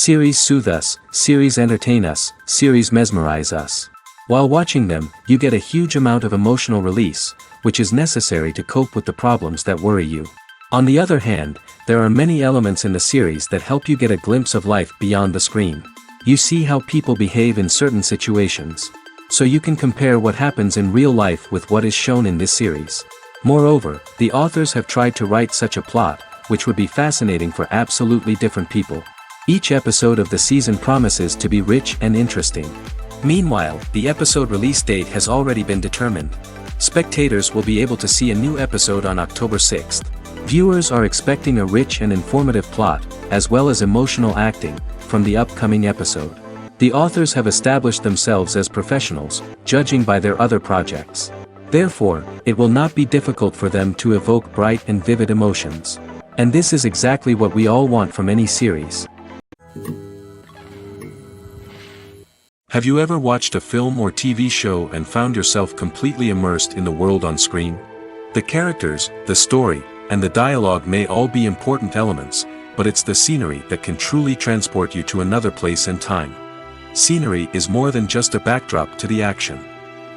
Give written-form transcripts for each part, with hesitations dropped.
Series soothe us, series entertain us, series mesmerize us. While watching them, you get a huge amount of emotional release, which is necessary to cope with the problems that worry you. On the other hand, there are many elements in the series that help you get a glimpse of life beyond the screen. You see how people behave in certain situations. So you can compare what happens in real life with what is shown in this series. Moreover, the authors have tried to write such a plot, which would be fascinating for absolutely different people. Each episode of the season promises to be rich and interesting. Meanwhile, the episode release date has already been determined. Spectators will be able to see a new episode on October 6th. Viewers are expecting a rich and informative plot, as well as emotional acting, from the upcoming episode. The authors have established themselves as professionals, judging by their other projects. Therefore, it will not be difficult for them to evoke bright and vivid emotions. And this is exactly what we all want from any series. Have you ever watched a film or TV show and found yourself completely immersed in the world on screen? The characters, the story, and the dialogue may all be important elements, but it's the scenery that can truly transport you to another place and time. Scenery is more than just a backdrop to the action.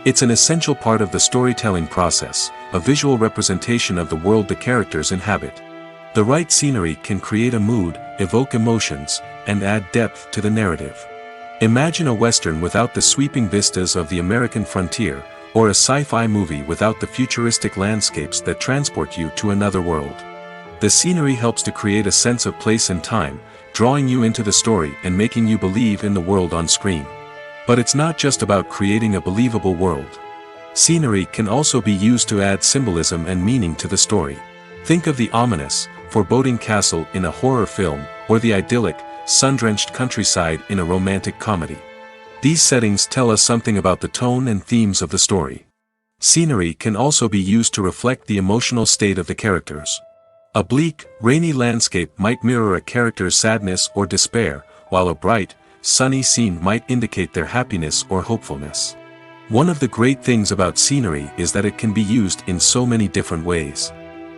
It's an essential part of the storytelling process, a visual representation of the world the characters inhabit. The right scenery can create a mood, evoke emotions, and add depth to the narrative. Imagine a Western without the sweeping vistas of the American frontier, or a sci-fi movie without the futuristic landscapes that transport you to another world. The scenery helps to create a sense of place and time, drawing you into the story and making you believe in the world on screen. But it's not just about creating a believable world. Scenery can also be used to add symbolism and meaning to the story. Think of the ominous, foreboding castle in a horror film, or the idyllic, sun-drenched countryside in a romantic comedy. These settings tell us something about the tone and themes of the story. Scenery can also be used to reflect the emotional state of the characters. A bleak, rainy landscape might mirror a character's sadness or despair, while a bright, sunny scene might indicate their happiness or hopefulness. One of the great things about scenery is that it can be used in so many different ways.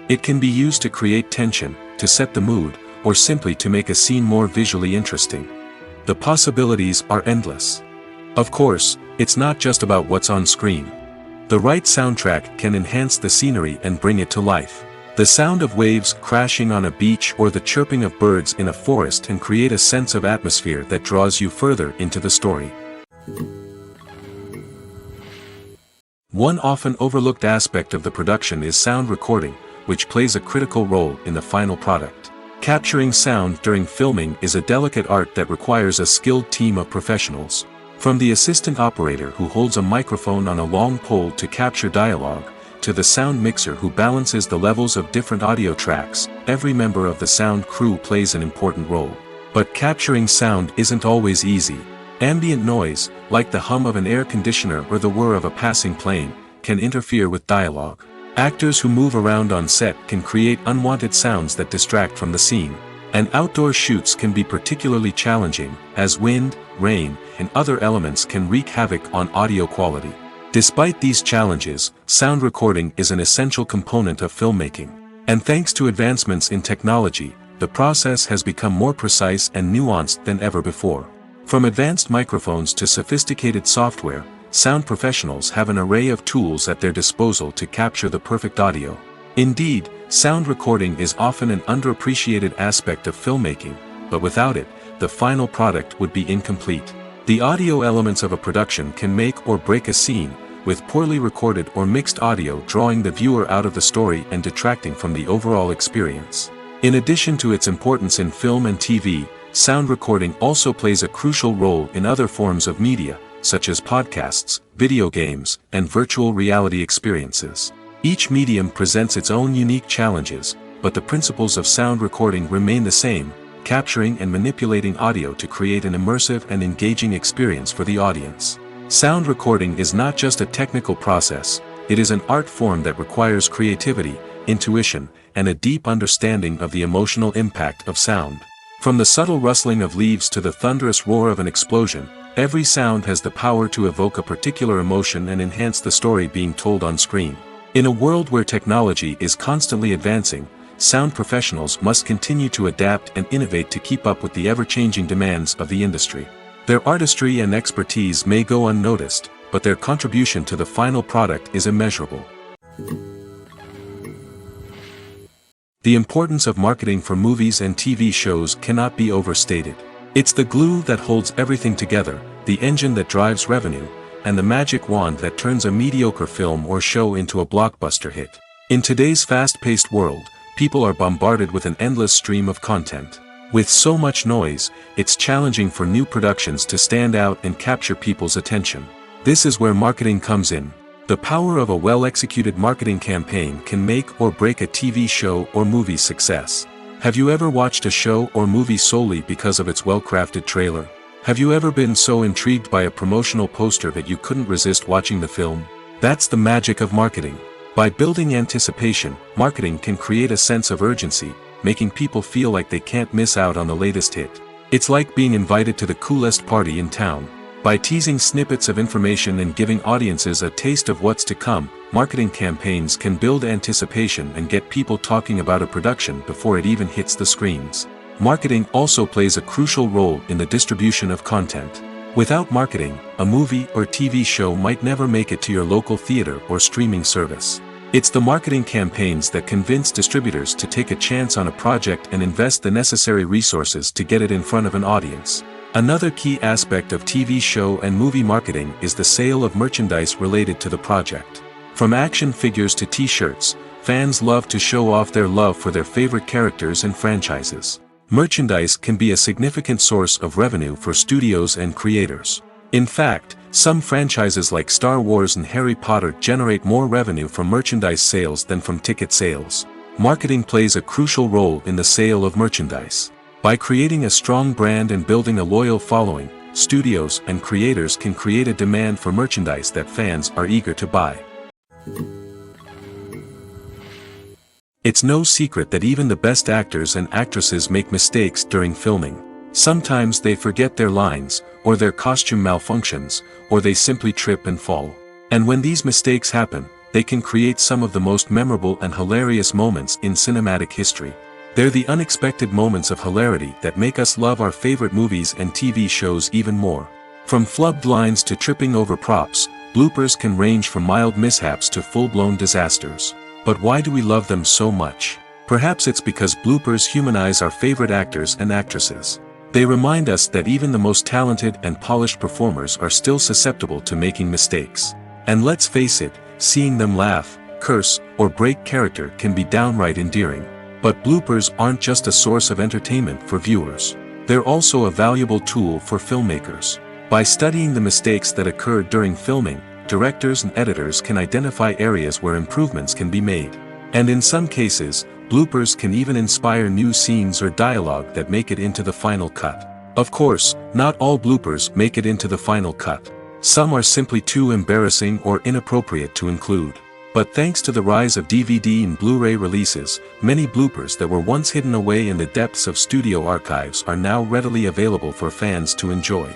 It can be used to create tension, to set the mood, or simply to make a scene more visually interesting. The possibilities are endless. Of course, it's not just about what's on screen. The right soundtrack can enhance the scenery and bring it to life. The sound of waves crashing on a beach or the chirping of birds in a forest can create a sense of atmosphere that draws you further into the story. One often overlooked aspect of the production is sound recording, which plays a critical role in the final product. Capturing sound during filming is a delicate art that requires a skilled team of professionals. From the assistant operator who holds a microphone on a long pole to capture dialogue, to the sound mixer who balances the levels of different audio tracks, every member of the sound crew plays an important role. But capturing sound isn't always easy. Ambient noise, like the hum of an air conditioner or the whir of a passing plane, can interfere with dialogue. Actors who move around on set can create unwanted sounds that distract from the scene. And outdoor shoots can be particularly challenging, as wind, rain, and other elements can wreak havoc on audio quality. Despite these challenges, sound recording is an essential component of filmmaking. And thanks to advancements in technology, the process has become more precise and nuanced than ever before. From advanced microphones to sophisticated software, sound professionals have an array of tools at their disposal to capture the perfect audio. Indeed, sound recording is often an underappreciated aspect of filmmaking, but without it, the final product would be incomplete. The audio elements of a production can make or break a scene, with poorly recorded or mixed audio drawing the viewer out of the story and detracting from the overall experience. In addition to its importance in film and TV, sound recording also plays a crucial role in other forms of media, such as podcasts, video games, and virtual reality experiences. Each medium presents its own unique challenges, but the principles of sound recording remain the same, capturing and manipulating audio to create an immersive and engaging experience for the audience. Sound recording is not just a technical process, it is an art form that requires creativity, intuition, and a deep understanding of the emotional impact of sound. From the subtle rustling of leaves to the thunderous roar of an explosion, every sound has the power to evoke a particular emotion and enhance the story being told on screen. In a world where technology is constantly advancing, sound professionals must continue to adapt and innovate to keep up with the ever-changing demands of the industry. Their artistry and expertise may go unnoticed, but their contribution to the final product is immeasurable. The importance of marketing for movies and TV shows cannot be overstated. It's the glue that holds everything together, the engine that drives revenue, and the magic wand that turns a mediocre film or show into a blockbuster hit. In today's fast-paced world, people are bombarded with an endless stream of content. With so much noise, it's challenging for new productions to stand out and capture people's attention. This is where marketing comes in. The power of a well-executed marketing campaign can make or break a TV show or movie's success. Have you ever watched a show or movie solely because of its well-crafted trailer? Have you ever been so intrigued by a promotional poster that you couldn't resist watching the film? That's the magic of marketing. By building anticipation, marketing can create a sense of urgency, making people feel like they can't miss out on the latest hit. It's like being invited to the coolest party in town. By teasing snippets of information and giving audiences a taste of what's to come, marketing campaigns can build anticipation and get people talking about a production before it even hits the screens. Marketing also plays a crucial role in the distribution of content. Without marketing, a movie or TV show might never make it to your local theater or streaming service. It's the marketing campaigns that convince distributors to take a chance on a project and invest the necessary resources to get it in front of an audience. Another key aspect of TV show and movie marketing is the sale of merchandise related to the project. From action figures to t-shirts, fans love to show off their love for their favorite characters and franchises. Merchandise can be a significant source of revenue for studios and creators. In fact, some franchises like Star Wars and Harry Potter generate more revenue from merchandise sales than from ticket sales. Marketing plays a crucial role in the sale of merchandise. By creating a strong brand and building a loyal following, studios and creators can create a demand for merchandise that fans are eager to buy. It's no secret that even the best actors and actresses make mistakes during filming. Sometimes they forget their lines, or their costume malfunctions, or they simply trip and fall. And when these mistakes happen, they can create some of the most memorable and hilarious moments in cinematic history. They're the unexpected moments of hilarity that make us love our favorite movies and TV shows even more. From flubbed lines to tripping over props, bloopers can range from mild mishaps to full-blown disasters. But why do we love them so much? Perhaps it's because bloopers humanize our favorite actors and actresses. They remind us that even the most talented and polished performers are still susceptible to making mistakes. And let's face it, seeing them laugh, curse, or break character can be downright endearing. But bloopers aren't just a source of entertainment for viewers. They're also a valuable tool for filmmakers. By studying the mistakes that occurred during filming, directors and editors can identify areas where improvements can be made. And in some cases, bloopers can even inspire new scenes or dialogue that make it into the final cut. Of course, not all bloopers make it into the final cut. Some are simply too embarrassing or inappropriate to include. But thanks to the rise of DVD and Blu-ray releases, many bloopers that were once hidden away in the depths of studio archives are now readily available for fans to enjoy.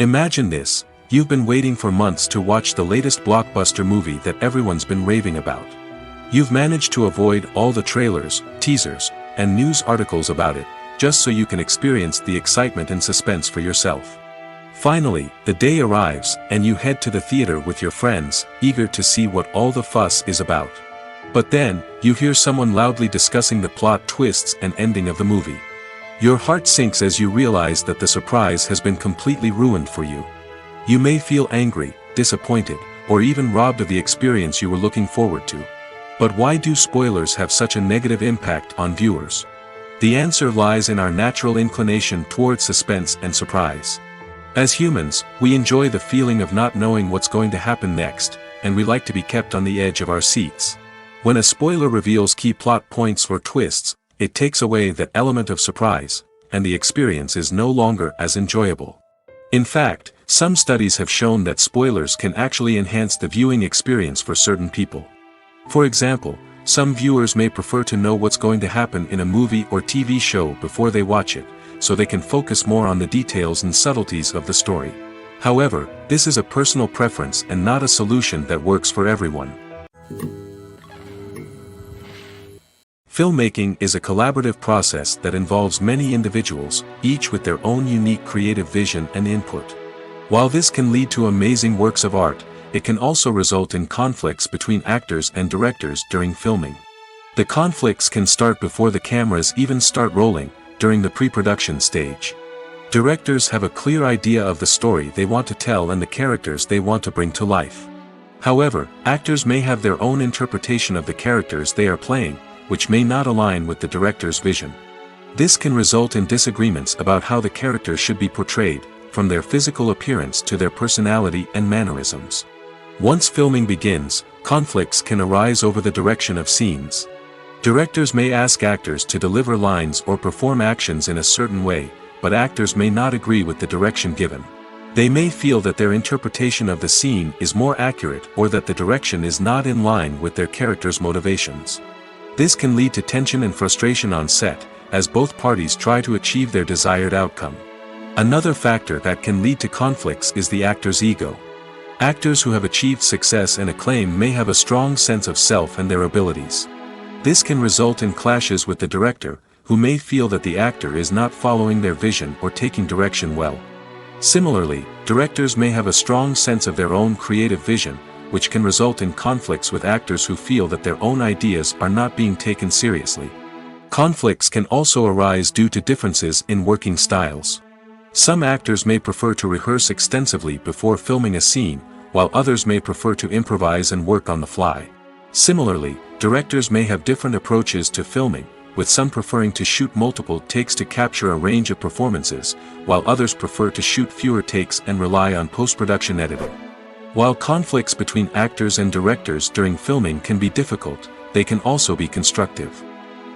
Imagine this, you've been waiting for months to watch the latest blockbuster movie that everyone's been raving about. You've managed to avoid all the trailers, teasers, and news articles about it, just so you can experience the excitement and suspense for yourself. Finally, the day arrives, and you head to the theater with your friends, eager to see what all the fuss is about. But then, you hear someone loudly discussing the plot twists and ending of the movie. Your heart sinks as you realize that the surprise has been completely ruined for you. You may feel angry, disappointed, or even robbed of the experience you were looking forward to. But why do spoilers have such a negative impact on viewers? The answer lies in our natural inclination towards suspense and surprise. As humans, we enjoy the feeling of not knowing what's going to happen next, and we like to be kept on the edge of our seats. When a spoiler reveals key plot points or twists, it takes away that element of surprise, and the experience is no longer as enjoyable. In fact, some studies have shown that spoilers can actually enhance the viewing experience for certain people. For example, some viewers may prefer to know what's going to happen in a movie or TV show before they watch it, so they can focus more on the details and subtleties of the story. However, this is a personal preference and not a solution that works for everyone. Filmmaking is a collaborative process that involves many individuals, each with their own unique creative vision and input. While this can lead to amazing works of art, it can also result in conflicts between actors and directors during filming. The conflicts can start before the cameras even start rolling, during the pre-production stage. Directors have a clear idea of the story they want to tell and the characters they want to bring to life. However, actors may have their own interpretation of the characters they are playing, which may not align with the director's vision. This can result in disagreements about how the characters should be portrayed, from their physical appearance to their personality and mannerisms. Once filming begins, conflicts can arise over the direction of scenes. Directors may ask actors to deliver lines or perform actions in a certain way, but actors may not agree with the direction given. They may feel that their interpretation of the scene is more accurate or that the direction is not in line with their character's motivations. This can lead to tension and frustration on set, as both parties try to achieve their desired outcome. Another factor that can lead to conflicts is the actor's ego. Actors who have achieved success and acclaim may have a strong sense of self and their abilities. This can result in clashes with the director, who may feel that the actor is not following their vision or taking direction well. Similarly, directors may have a strong sense of their own creative vision, which can result in conflicts with actors who feel that their own ideas are not being taken seriously. Conflicts can also arise due to differences in working styles. Some actors may prefer to rehearse extensively before filming a scene, while others may prefer to improvise and work on the fly. Similarly, directors may have different approaches to filming, with some preferring to shoot multiple takes to capture a range of performances, while others prefer to shoot fewer takes and rely on post-production editing. While conflicts between actors and directors during filming can be difficult, they can also be constructive.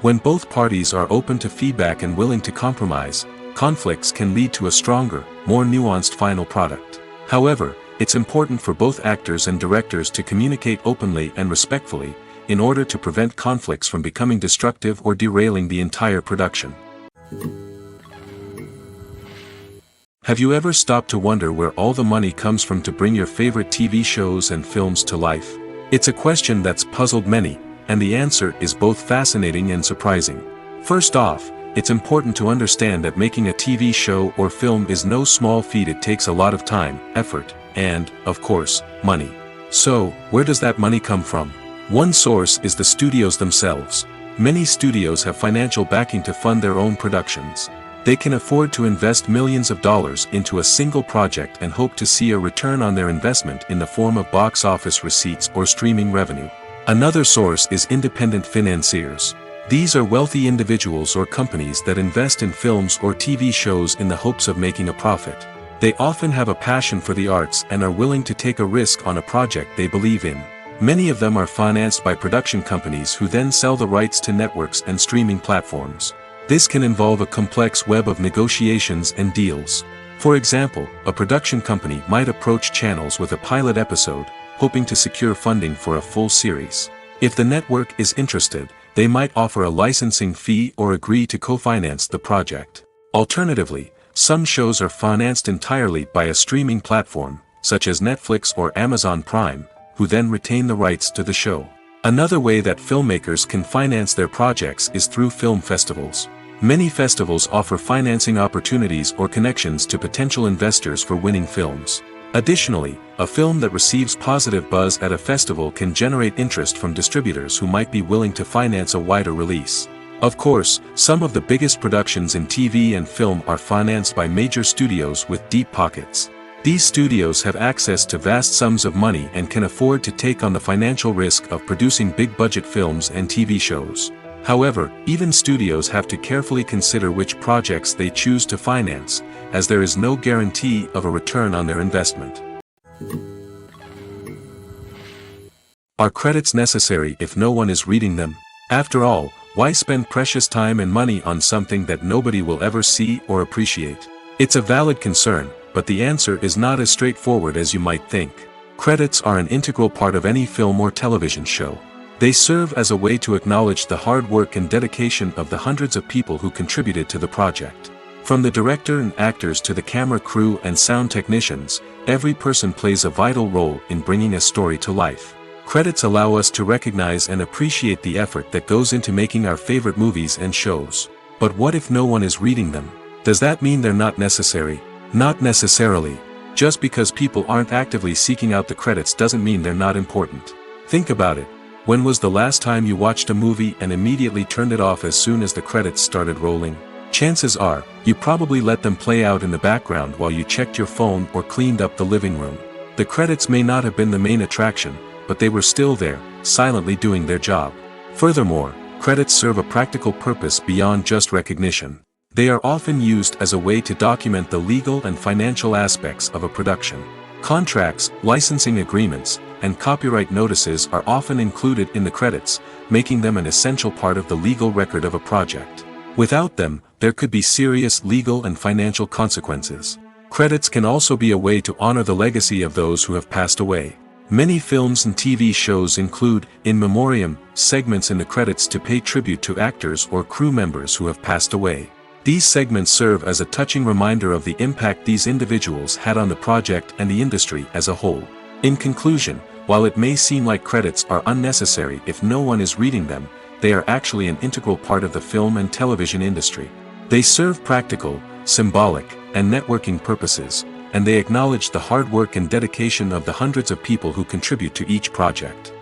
When both parties are open to feedback and willing to compromise, conflicts can lead to a stronger, more nuanced final product. However, it's important for both actors and directors to communicate openly and respectfully, in order to prevent conflicts from becoming destructive or derailing the entire production. Have you ever stopped to wonder where all the money comes from to bring your favorite TV shows and films to life? It's a question that's puzzled many, and the answer is both fascinating and surprising. First off, it's important to understand that making a TV show or film is no small feat. It takes a lot of time, effort, and, of course, money. So, where does that money come from? One source is the studios themselves. Many studios have financial backing to fund their own productions. They can afford to invest millions of dollars into a single project and hope to see a return on their investment in the form of box office receipts or streaming revenue. Another source is independent financiers. These are wealthy individuals or companies that invest in films or TV shows in the hopes of making a profit. They often have a passion for the arts and are willing to take a risk on a project they believe in. Many of them are financed by production companies who then sell the rights to networks and streaming platforms. This can involve a complex web of negotiations and deals. For example, a production company might approach channels with a pilot episode, hoping to secure funding for a full series. If the network is interested, they might offer a licensing fee or agree to co-finance the project. Alternatively, some shows are financed entirely by a streaming platform, such as Netflix or Amazon Prime, who then retain the rights to the show. Another way that filmmakers can finance their projects is through film festivals. Many festivals offer financing opportunities or connections to potential investors for winning films. Additionally, a film that receives positive buzz at a festival can generate interest from distributors who might be willing to finance a wider release. Of course, some of the biggest productions in TV and film are financed by major studios with deep pockets. These studios have access to vast sums of money and can afford to take on the financial risk of producing big-budget films and TV shows. However, even studios have to carefully consider which projects they choose to finance, as there is no guarantee of a return on their investment. Are credits necessary if no one is reading them? After all, why spend precious time and money on something that nobody will ever see or appreciate? It's a valid concern, but the answer is not as straightforward as you might think. Credits are an integral part of any film or television show. They serve as a way to acknowledge the hard work and dedication of the hundreds of people who contributed to the project. From the director and actors to the camera crew and sound technicians, every person plays a vital role in bringing a story to life. Credits allow us to recognize and appreciate the effort that goes into making our favorite movies and shows. But what if no one is reading them? Does that mean they're not necessary? Not necessarily. Just because people aren't actively seeking out the credits doesn't mean they're not important. Think about it. When was the last time you watched a movie and immediately turned it off as soon as the credits started rolling? Chances are, you probably let them play out in the background while you checked your phone or cleaned up the living room. The credits may not have been the main attraction, but they were still there, silently doing their job. Furthermore, credits serve a practical purpose beyond just recognition. They are often used as a way to document the legal and financial aspects of a production. Contracts, licensing agreements, and copyright notices are often included in the credits, making them an essential part of the legal record of a project. Without them, there could be serious legal and financial consequences. Credits can also be a way to honor the legacy of those who have passed away. Many films and TV shows include, in memoriam, segments in the credits to pay tribute to actors or crew members who have passed away. These segments serve as a touching reminder of the impact these individuals had on the project and the industry as a whole. In conclusion, while it may seem like credits are unnecessary if no one is reading them, they are actually an integral part of the film and television industry. They serve practical, symbolic, and networking purposes, and they acknowledge the hard work and dedication of the hundreds of people who contribute to each project.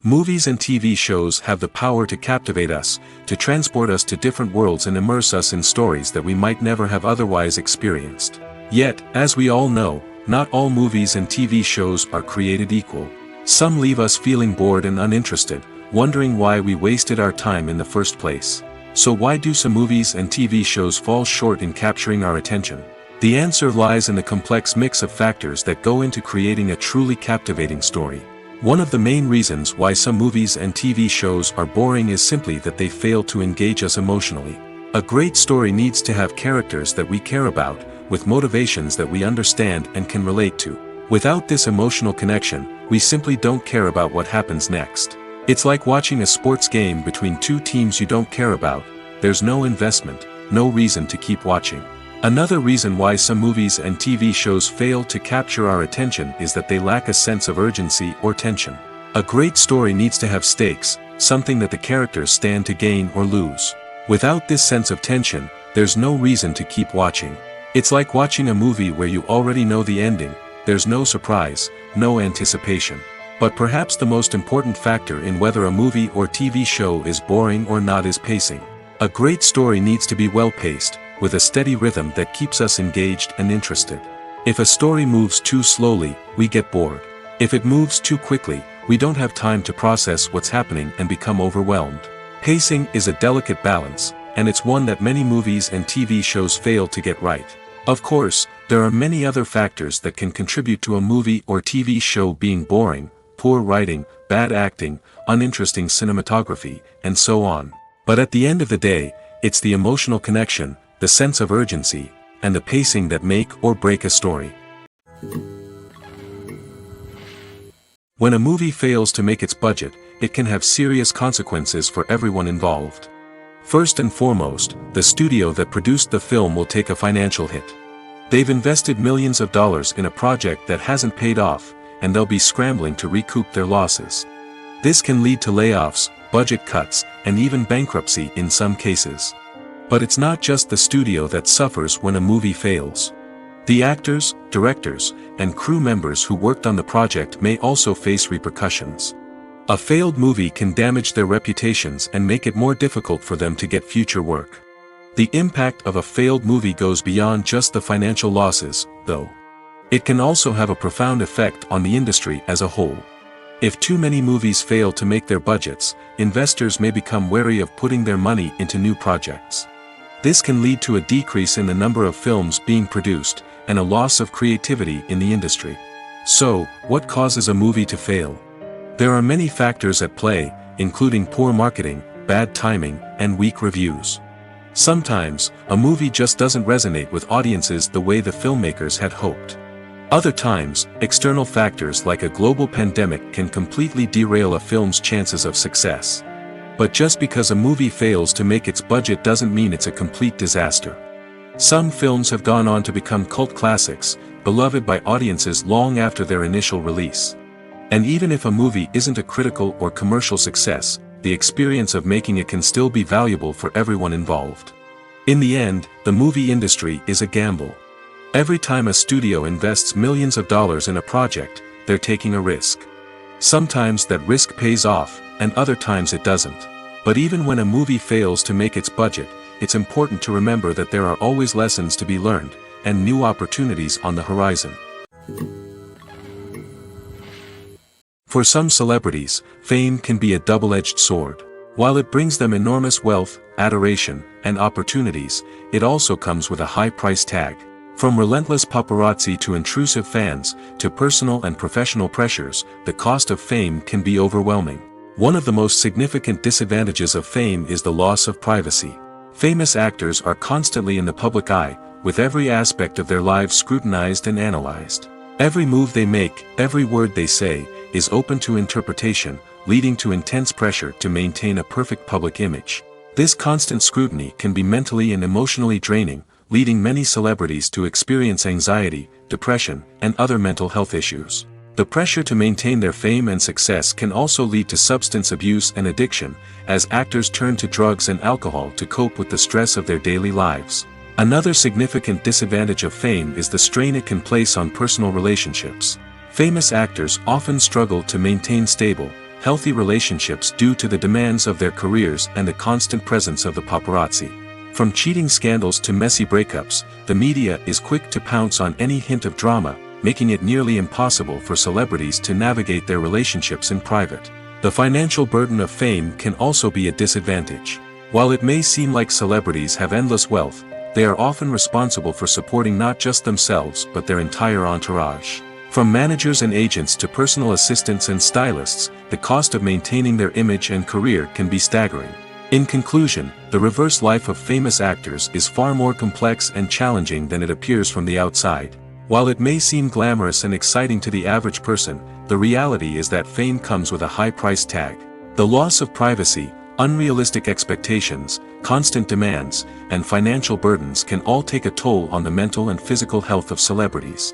Movies and TV shows have the power to captivate us, to transport us to different worlds and immerse us in stories that we might never have otherwise experienced. Yet, as we all know, not all movies and TV shows are created equal. Some leave us feeling bored and uninterested, wondering why we wasted our time in the first place. So why do some movies and TV shows fall short in capturing our attention? The answer lies in the complex mix of factors that go into creating a truly captivating story. One of the main reasons why some movies and TV shows are boring is simply that they fail to engage us emotionally. A great story needs to have characters that we care about, with motivations that we understand and can relate to. Without this emotional connection, we simply don't care about what happens next. It's like watching a sports game between two teams you don't care about. There's no investment, no reason to keep watching. Another reason why some movies and TV shows fail to capture our attention is that they lack a sense of urgency or tension. A great story needs to have stakes, something that the characters stand to gain or lose. Without this sense of tension, there's no reason to keep watching. It's like watching a movie where you already know the ending. There's no surprise, no anticipation. But perhaps the most important factor in whether a movie or TV show is boring or not is pacing. A great story needs to be well-paced, with a steady rhythm that keeps us engaged and interested. If a story moves too slowly, we get bored. If it moves too quickly, we don't have time to process what's happening and become overwhelmed. Pacing is a delicate balance, and it's one that many movies and TV shows fail to get right. Of course, there are many other factors that can contribute to a movie or TV show being boring: poor writing, bad acting, uninteresting cinematography, and so on. But at the end of the day, it's the emotional connection, the sense of urgency, and the pacing that make or break a story. When a movie fails to make its budget, it can have serious consequences for everyone involved. First and foremost, the studio that produced the film will take a financial hit. They've invested millions of dollars in a project that hasn't paid off, and they'll be scrambling to recoup their losses. This can lead to layoffs, budget cuts, and even bankruptcy in some cases. But it's not just the studio that suffers when a movie fails. The actors, directors, and crew members who worked on the project may also face repercussions. A failed movie can damage their reputations and make it more difficult for them to get future work. The impact of a failed movie goes beyond just the financial losses, though. It can also have a profound effect on the industry as a whole. If too many movies fail to make their budgets, investors may become wary of putting their money into new projects. This can lead to a decrease in the number of films being produced, and a loss of creativity in the industry. So, what causes a movie to fail? There are many factors at play, including poor marketing, bad timing, and weak reviews. Sometimes, a movie just doesn't resonate with audiences the way the filmmakers had hoped. Other times, external factors like a global pandemic can completely derail a film's chances of success. But just because a movie fails to make its budget doesn't mean it's a complete disaster. Some films have gone on to become cult classics, beloved by audiences long after their initial release. And even if a movie isn't a critical or commercial success, the experience of making it can still be valuable for everyone involved. In the end, the movie industry is a gamble. Every time a studio invests millions of dollars in a project, they're taking a risk. Sometimes that risk pays off, and other times it doesn't. But even when a movie fails to make its budget, it's important to remember that there are always lessons to be learned, and new opportunities on the horizon. For some celebrities, fame can be a double-edged sword. While it brings them enormous wealth, adoration, and opportunities, it also comes with a high price tag. From relentless paparazzi to intrusive fans, to personal and professional pressures, the cost of fame can be overwhelming. One of the most significant disadvantages of fame is the loss of privacy. Famous actors are constantly in the public eye, with every aspect of their lives scrutinized and analyzed. Every move they make, every word they say, is open to interpretation, leading to intense pressure to maintain a perfect public image. This constant scrutiny can be mentally and emotionally draining, leading many celebrities to experience anxiety, depression, and other mental health issues. The pressure to maintain their fame and success can also lead to substance abuse and addiction, as actors turn to drugs and alcohol to cope with the stress of their daily lives. Another significant disadvantage of fame is the strain it can place on personal relationships. Famous actors often struggle to maintain stable, healthy relationships due to the demands of their careers and the constant presence of the paparazzi. From cheating scandals to messy breakups, the media is quick to pounce on any hint of drama, making it nearly impossible for celebrities to navigate their relationships in private. The financial burden of fame can also be a disadvantage. While it may seem like celebrities have endless wealth, they are often responsible for supporting not just themselves but their entire entourage. From managers and agents to personal assistants and stylists, the cost of maintaining their image and career can be staggering. In conclusion, the reverse life of famous actors is far more complex and challenging than it appears from the outside. While it may seem glamorous and exciting to the average person, the reality is that fame comes with a high price tag. The loss of privacy, unrealistic expectations, constant demands, and financial burdens can all take a toll on the mental and physical health of celebrities.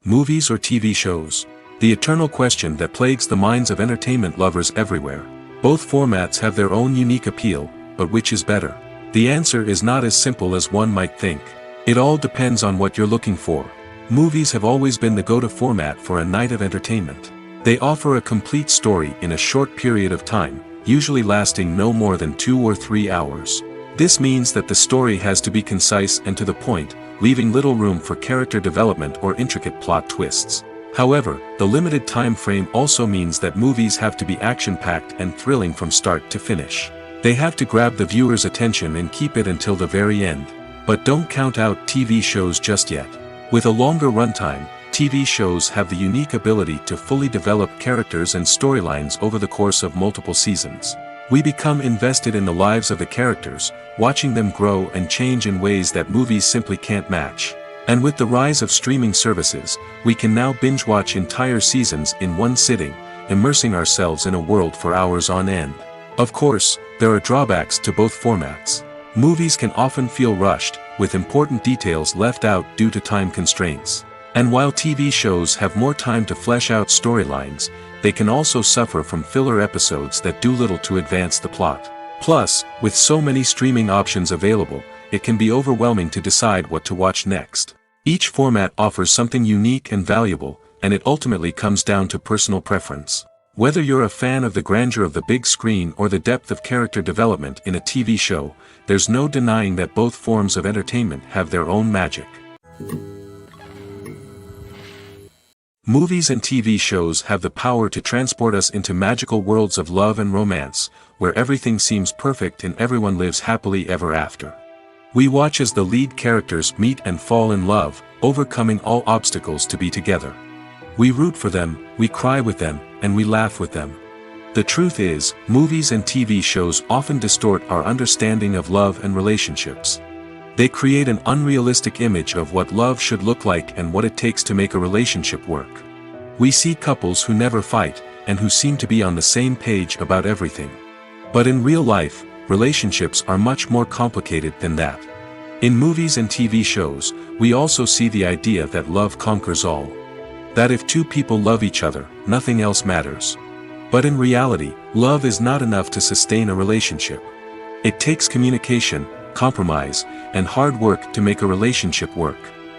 Movies or TV shows? The eternal question that plagues the minds of entertainment lovers everywhere. Both formats have their own unique appeal, but which is better? The answer is not as simple as one might think. It all depends on what you're looking for. Movies have always been the go-to format for a night of entertainment. They offer a complete story in a short period of time, usually lasting no more than 2 or 3 hours. This means that the story has to be concise and to the point, leaving little room for character development or intricate plot twists. However, the limited time frame also means that movies have to be action-packed and thrilling from start to finish. They have to grab the viewer's attention and keep it until the very end. But don't count out TV shows just yet. With a longer runtime, TV shows have the unique ability to fully develop characters and storylines over the course of multiple seasons. We become invested in the lives of the characters, watching them grow and change in ways that movies simply can't match. And with the rise of streaming services, we can now binge-watch entire seasons in one sitting, immersing ourselves in a world for hours on end. Of course, there are drawbacks to both formats. Movies can often feel rushed, with important details left out due to time constraints. And while TV shows have more time to flesh out storylines, they can also suffer from filler episodes that do little to advance the plot. Plus, with so many streaming options available, it can be overwhelming to decide what to watch next. Each format offers something unique and valuable, and it ultimately comes down to personal preference. Whether you're a fan of the grandeur of the big screen or the depth of character development in a TV show, there's no denying that both forms of entertainment have their own magic. Movies and TV shows have the power to transport us into magical worlds of love and romance, where everything seems perfect and everyone lives happily ever after. We watch as the lead characters meet and fall in love, overcoming all obstacles to be together. We root for them, we cry with them, and we laugh with them. The truth is, movies and TV shows often distort our understanding of love and relationships. They create an unrealistic image of what love should look like and what it takes to make a relationship work. We see couples who never fight, and who seem to be on the same page about everything. But in real life, relationships are much more complicated than that. In movies and TV shows, we also see the idea that love conquers all. That if two people love each other, nothing else matters. But in reality, love is not enough to sustain a relationship. It takes communication, compromise, and hard work to make a relationship work.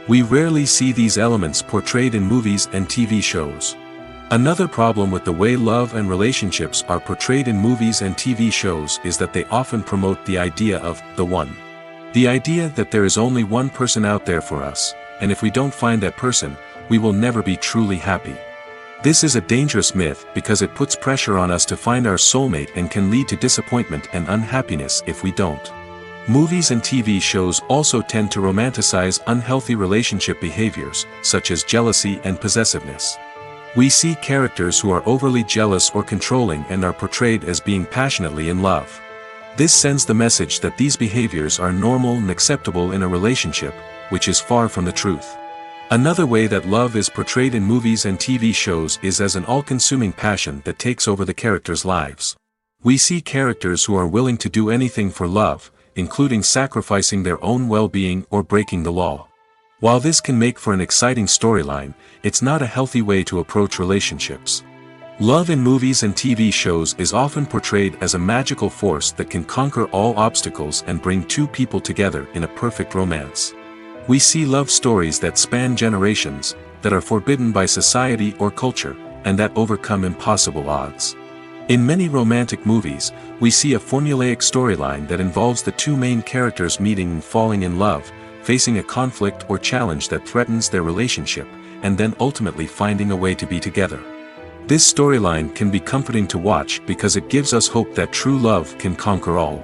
We rarely see these elements portrayed in movies and TV shows. Another problem with the way love and relationships are portrayed in movies and TV shows is that they often promote the idea of the one. The idea that there is only one person out there for us, and if we don't find that person, we will never be truly happy. This is a dangerous myth because it puts pressure on us to find our soulmate and can lead to disappointment and unhappiness if we don't. Movies and TV shows also tend to romanticize unhealthy relationship behaviors, such as jealousy and possessiveness. We see characters who are overly jealous or controlling and are portrayed as being passionately in love. This sends the message that these behaviors are normal and acceptable in a relationship, which is far from the truth. Another way that love is portrayed in movies and TV shows is as an all-consuming passion that takes over the characters' lives. We see characters who are willing to do anything for love, including sacrificing their own well-being or breaking the law. While this can make for an exciting storyline, it's not a healthy way to approach relationships. Love in movies and TV shows is often portrayed as a magical force that can conquer all obstacles and bring two people together in a perfect romance. We see love stories that span generations, that are forbidden by society or culture, and that overcome impossible odds. In many romantic movies, we see a formulaic storyline that involves the two main characters meeting and falling in love, facing a conflict or challenge that threatens their relationship, and then ultimately finding a way to be together. This storyline can be comforting to watch because it gives us hope that true love can conquer all.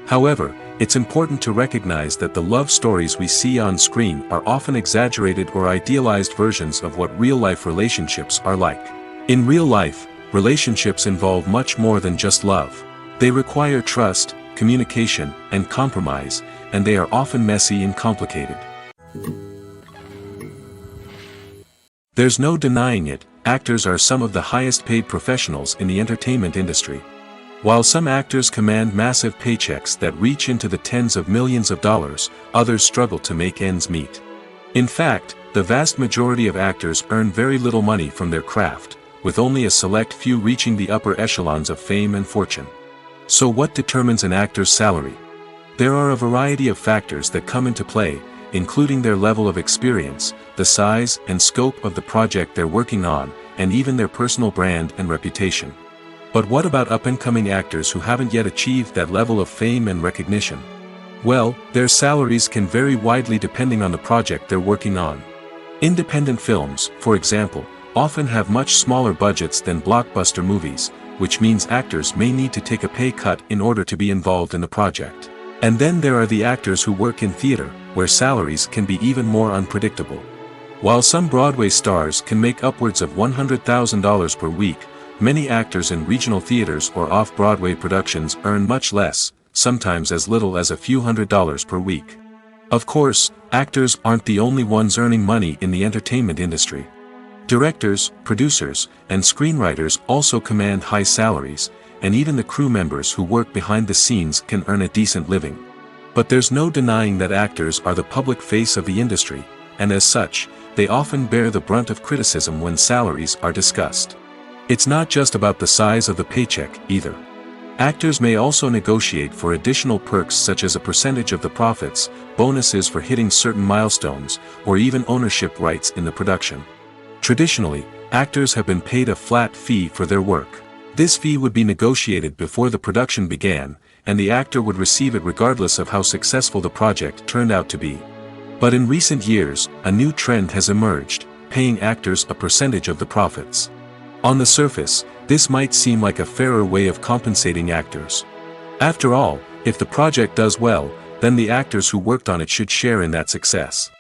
However, it's important to recognize that the love stories we see on screen are often exaggerated or idealized versions of what real-life relationships are like. In real life, relationships involve much more than just love. They require trust, communication, and compromise, and they are often messy and complicated. There's no denying it, actors are some of the highest-paid professionals in the entertainment industry. While some actors command massive paychecks that reach into the tens of millions of dollars, others struggle to make ends meet. In fact, the vast majority of actors earn very little money from their craft, with only a select few reaching the upper echelons of fame and fortune. So what determines an actor's salary? There are a variety of factors that come into play, including their level of experience, the size and scope of the project they're working on, and even their personal brand and reputation. But what about up-and-coming actors who haven't yet achieved that level of fame and recognition? Well, their salaries can vary widely depending on the project they're working on. Independent films, for example, often have much smaller budgets than blockbuster movies, which means actors may need to take a pay cut in order to be involved in the project. And then there are the actors who work in theater, where salaries can be even more unpredictable. While some Broadway stars can make upwards of $100,000 per week, many actors in regional theaters or off-Broadway productions earn much less, sometimes as little as a few $100s per week. Of course, actors aren't the only ones earning money in the entertainment industry. Directors, producers, and screenwriters also command high salaries, and even the crew members who work behind the scenes can earn a decent living. But there's no denying that actors are the public face of the industry, and as such, they often bear the brunt of criticism when salaries are discussed. It's not just about the size of the paycheck, either. Actors may also negotiate for additional perks such as a percentage of the profits, bonuses for hitting certain milestones, or even ownership rights in the production. Traditionally, actors have been paid a flat fee for their work. This fee would be negotiated before the production began, and the actor would receive it regardless of how successful the project turned out to be. But in recent years, a new trend has emerged, paying actors a percentage of the profits. On the surface, this might seem like a fairer way of compensating actors. After all, if the project does well, then the actors who worked on it should share in that success.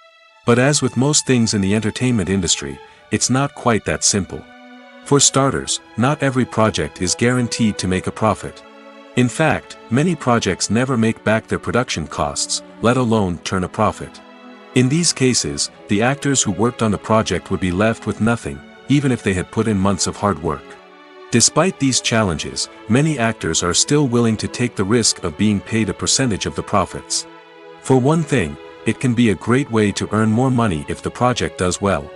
But as with most things in the entertainment industry, it's not quite that simple. For starters, not every project is guaranteed to make a profit. In fact, many projects never make back their production costs, let alone turn a profit. In these cases, the actors who worked on the project would be left with nothing, even if they had put in months of hard work. Despite these challenges, many actors are still willing to take the risk of being paid a percentage of the profits. For one thing, it can be a great way to earn more money if the project does well.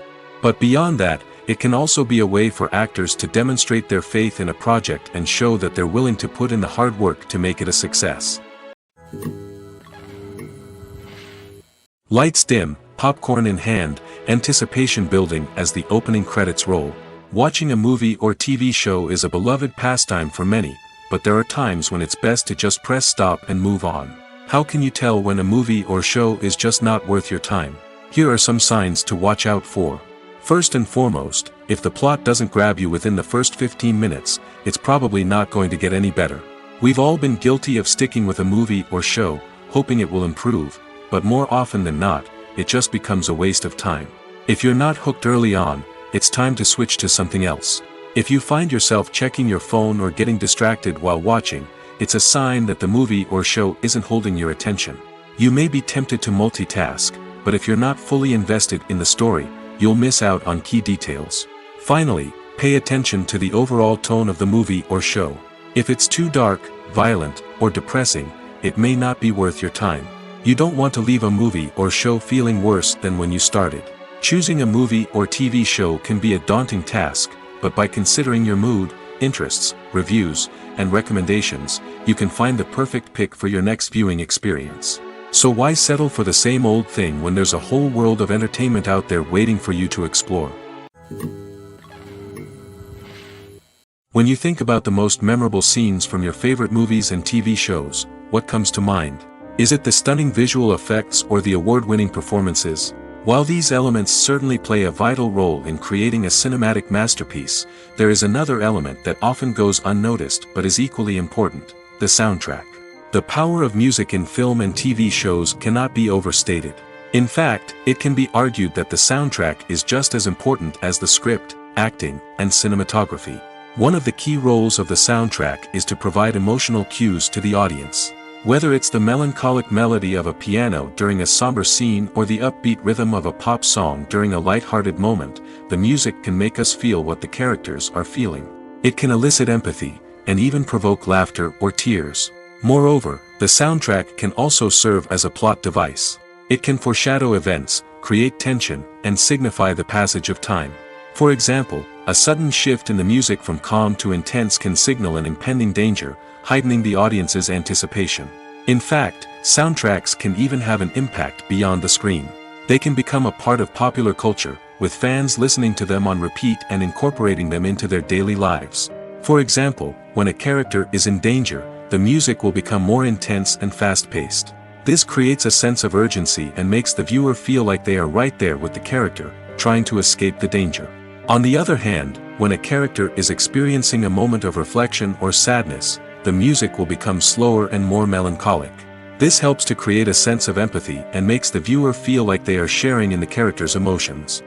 But beyond that, it can also be a way for actors to demonstrate their faith in a project and show that they're willing to put in the hard work to make it a success. Lights dim, popcorn in hand, anticipation building as the opening credits roll. Watching a movie or TV show is a beloved pastime for many, but there are times when it's best to just press stop and move on. How can you tell when a movie or show is just not worth your time? Here are some signs to watch out for. First and foremost, if the plot doesn't grab you within the first 15 minutes, it's probably not going to get any better. We've all been guilty of sticking with a movie or show, hoping it will improve, but more often than not, it just becomes a waste of time. If you're not hooked early on, it's time to switch to something else. If you find yourself checking your phone or getting distracted while watching, it's a sign that the movie or show isn't holding your attention. You may be tempted to multitask, but if you're not fully invested in the story, you'll miss out on key details. Finally, pay attention to the overall tone of the movie or show. If it's too dark, violent, or depressing, it may not be worth your time. You don't want to leave a movie or show feeling worse than when you started. Choosing a movie or TV show can be a daunting task, but by considering your mood, interests, reviews, and recommendations, you can find the perfect pick for your next viewing experience. So why settle for the same old thing when there's a whole world of entertainment out there waiting for you to explore? When you think about the most memorable scenes from your favorite movies and TV shows, what comes to mind? Is it the stunning visual effects or the award-winning performances? While these elements certainly play a vital role in creating a cinematic masterpiece, there is another element that often goes unnoticed but is equally important: the soundtrack. The power of music in film and TV shows cannot be overstated. In fact, it can be argued that the soundtrack is just as important as the script, acting, and cinematography. One of the key roles of the soundtrack is to provide emotional cues to the audience. Whether it's the melancholic melody of a piano during a somber scene or the upbeat rhythm of a pop song during a lighthearted moment, the music can make us feel what the characters are feeling. It can elicit empathy, and even provoke laughter or tears. Moreover, the soundtrack can also serve as a plot device. It can foreshadow events, create tension, and signify the passage of time. For example, a sudden shift in the music from calm to intense can signal an impending danger, heightening the audience's anticipation. In fact, soundtracks can even have an impact beyond the screen. They can become a part of popular culture, with fans listening to them on repeat and incorporating them into their daily lives. For example, when a character is in danger, the music will become more intense and fast-paced. This creates a sense of urgency and makes the viewer feel like they are right there with the character, trying to escape the danger. On the other hand, when a character is experiencing a moment of reflection or sadness, the music will become slower and more melancholic. This helps to create a sense of empathy and makes the viewer feel like they are sharing in the character's emotions.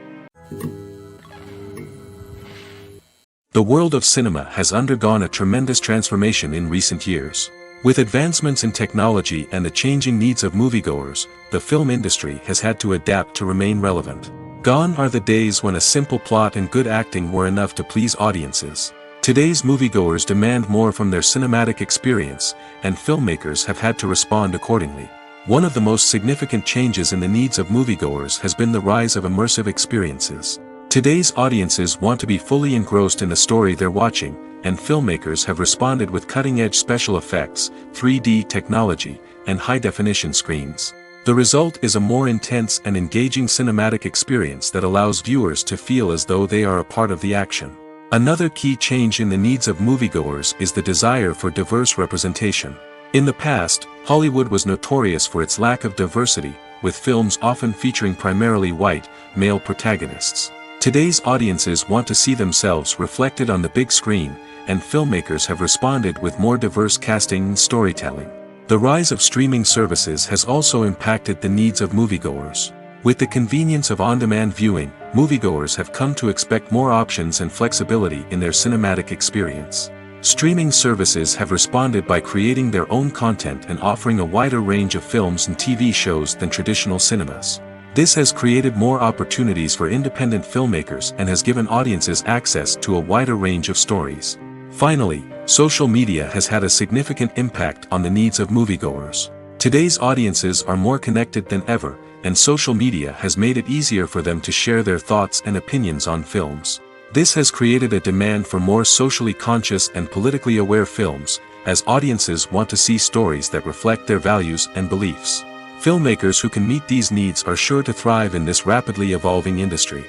The world of cinema has undergone a tremendous transformation in recent years. With advancements in technology and the changing needs of moviegoers, the film industry has had to adapt to remain relevant. Gone are the days when a simple plot and good acting were enough to please audiences. Today's moviegoers demand more from their cinematic experience, and filmmakers have had to respond accordingly. One of the most significant changes in the needs of moviegoers has been the rise of immersive experiences. Today's audiences want to be fully engrossed in the story they're watching, and filmmakers have responded with cutting-edge special effects, 3D technology, and high-definition screens. The result is a more intense and engaging cinematic experience that allows viewers to feel as though they are a part of the action. Another key change in the needs of moviegoers is the desire for diverse representation. In the past, Hollywood was notorious for its lack of diversity, with films often featuring primarily white, male protagonists. Today's audiences want to see themselves reflected on the big screen, and filmmakers have responded with more diverse casting and storytelling. The rise of streaming services has also impacted the needs of moviegoers. With the convenience of on-demand viewing, moviegoers have come to expect more options and flexibility in their cinematic experience. Streaming services have responded by creating their own content and offering a wider range of films and TV shows than traditional cinemas. This has created more opportunities for independent filmmakers and has given audiences access to a wider range of stories. Finally, social media has had a significant impact on the needs of moviegoers. Today's audiences are more connected than ever, and social media has made it easier for them to share their thoughts and opinions on films. This has created a demand for more socially conscious and politically aware films, as audiences want to see stories that reflect their values and beliefs. Filmmakers who can meet these needs are sure to thrive in this rapidly evolving industry.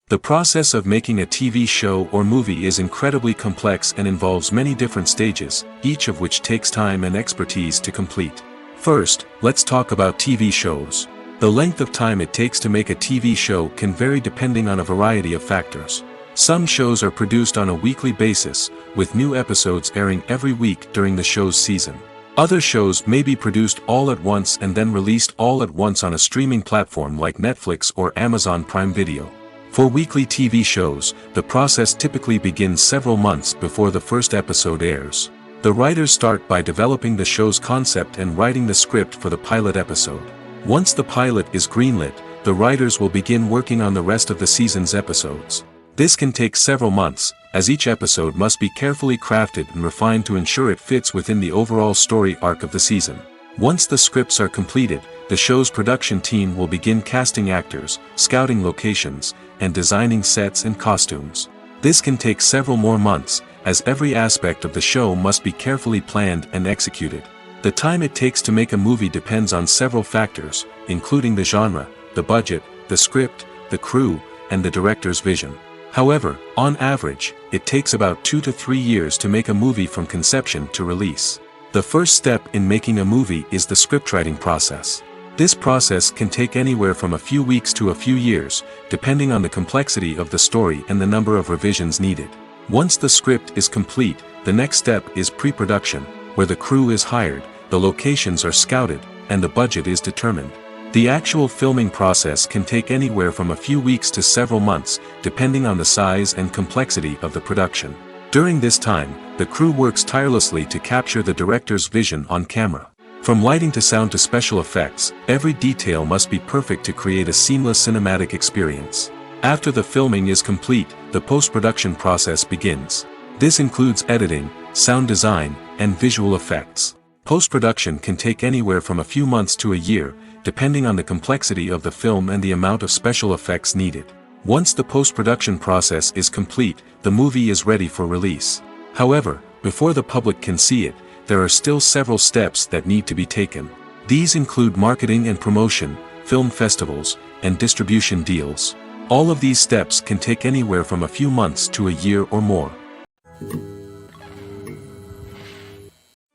The process of making a TV show or movie is incredibly complex and involves many different stages, each of which takes time and expertise to complete. First, let's talk about TV shows. The length of time it takes to make a TV show can vary depending on a variety of factors. Some shows are produced on a weekly basis, with new episodes airing every week during the show's season. Other shows may be produced all at once and then released all at once on a streaming platform like Netflix or Amazon Prime Video. For weekly TV shows, the process typically begins several months before the first episode airs. The writers start by developing the show's concept and writing the script for the pilot episode. Once the pilot is greenlit, the writers will begin working on the rest of the season's episodes. This can take several months, as each episode must be carefully crafted and refined to ensure it fits within the overall story arc of the season. Once the scripts are completed, the show's production team will begin casting actors, scouting locations, and designing sets and costumes. This can take several more months, as every aspect of the show must be carefully planned and executed. The time it takes to make a movie depends on several factors, including the genre, the budget, the script, the crew, and the director's vision. However, on average, it takes about 2 to 3 years to make a movie from conception to release. The first step in making a movie is the scriptwriting process. This process can take anywhere from a few weeks to a few years, depending on the complexity of the story and the number of revisions needed. Once the script is complete, the next step is pre-production, where the crew is hired, the locations are scouted, and the budget is determined. The actual filming process can take anywhere from a few weeks to several months, depending on the size and complexity of the production. During this time, the crew works tirelessly to capture the director's vision on camera. From lighting to sound to special effects, every detail must be perfect to create a seamless cinematic experience. After the filming is complete, the post-production process begins. This includes editing, sound design, and visual effects. Post-production can take anywhere from a few months to a year, depending on the complexity of the film and the amount of special effects needed. Once the post-production process is complete, the movie is ready for release. However, before the public can see it, there are still several steps that need to be taken. These include marketing and promotion, film festivals, and distribution deals. All of these steps can take anywhere from a few months to a year or more.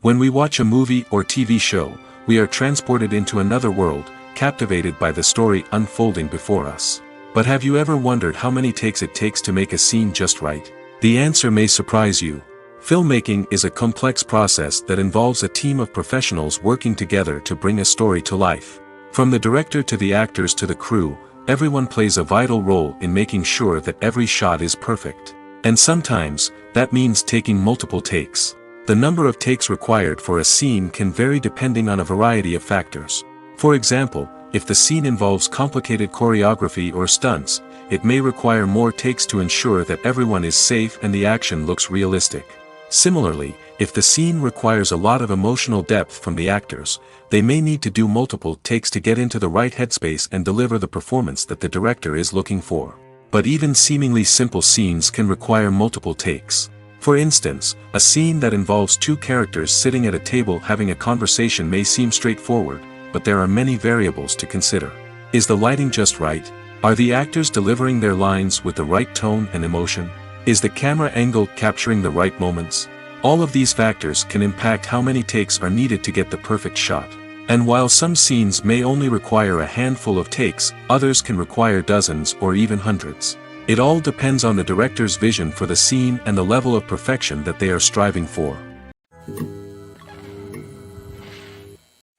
When we watch a movie or TV show, we are transported into another world, captivated by the story unfolding before us. But have you ever wondered how many takes it takes to make a scene just right? The answer may surprise you. Filmmaking is a complex process that involves a team of professionals working together to bring a story to life. From the director to the actors to the crew, everyone plays a vital role in making sure that every shot is perfect. And sometimes, that means taking multiple takes. The number of takes required for a scene can vary depending on a variety of factors. For example, if the scene involves complicated choreography or stunts, it may require more takes to ensure that everyone is safe and the action looks realistic. Similarly, If the scene requires a lot of emotional depth from the actors, they may need to do multiple takes to get into the right headspace and deliver the performance that the director is looking for. But even seemingly simple scenes can require multiple takes. For instance, a scene that involves two characters sitting at a table having a conversation may seem straightforward, but there are many variables to consider. Is the lighting just right? Are the actors delivering their lines with the right tone and emotion? Is the camera angle capturing the right moments? All of these factors can impact how many takes are needed to get the perfect shot. And while some scenes may only require a handful of takes, others can require dozens or even hundreds. It all depends on the director's vision for the scene and the level of perfection that they are striving for.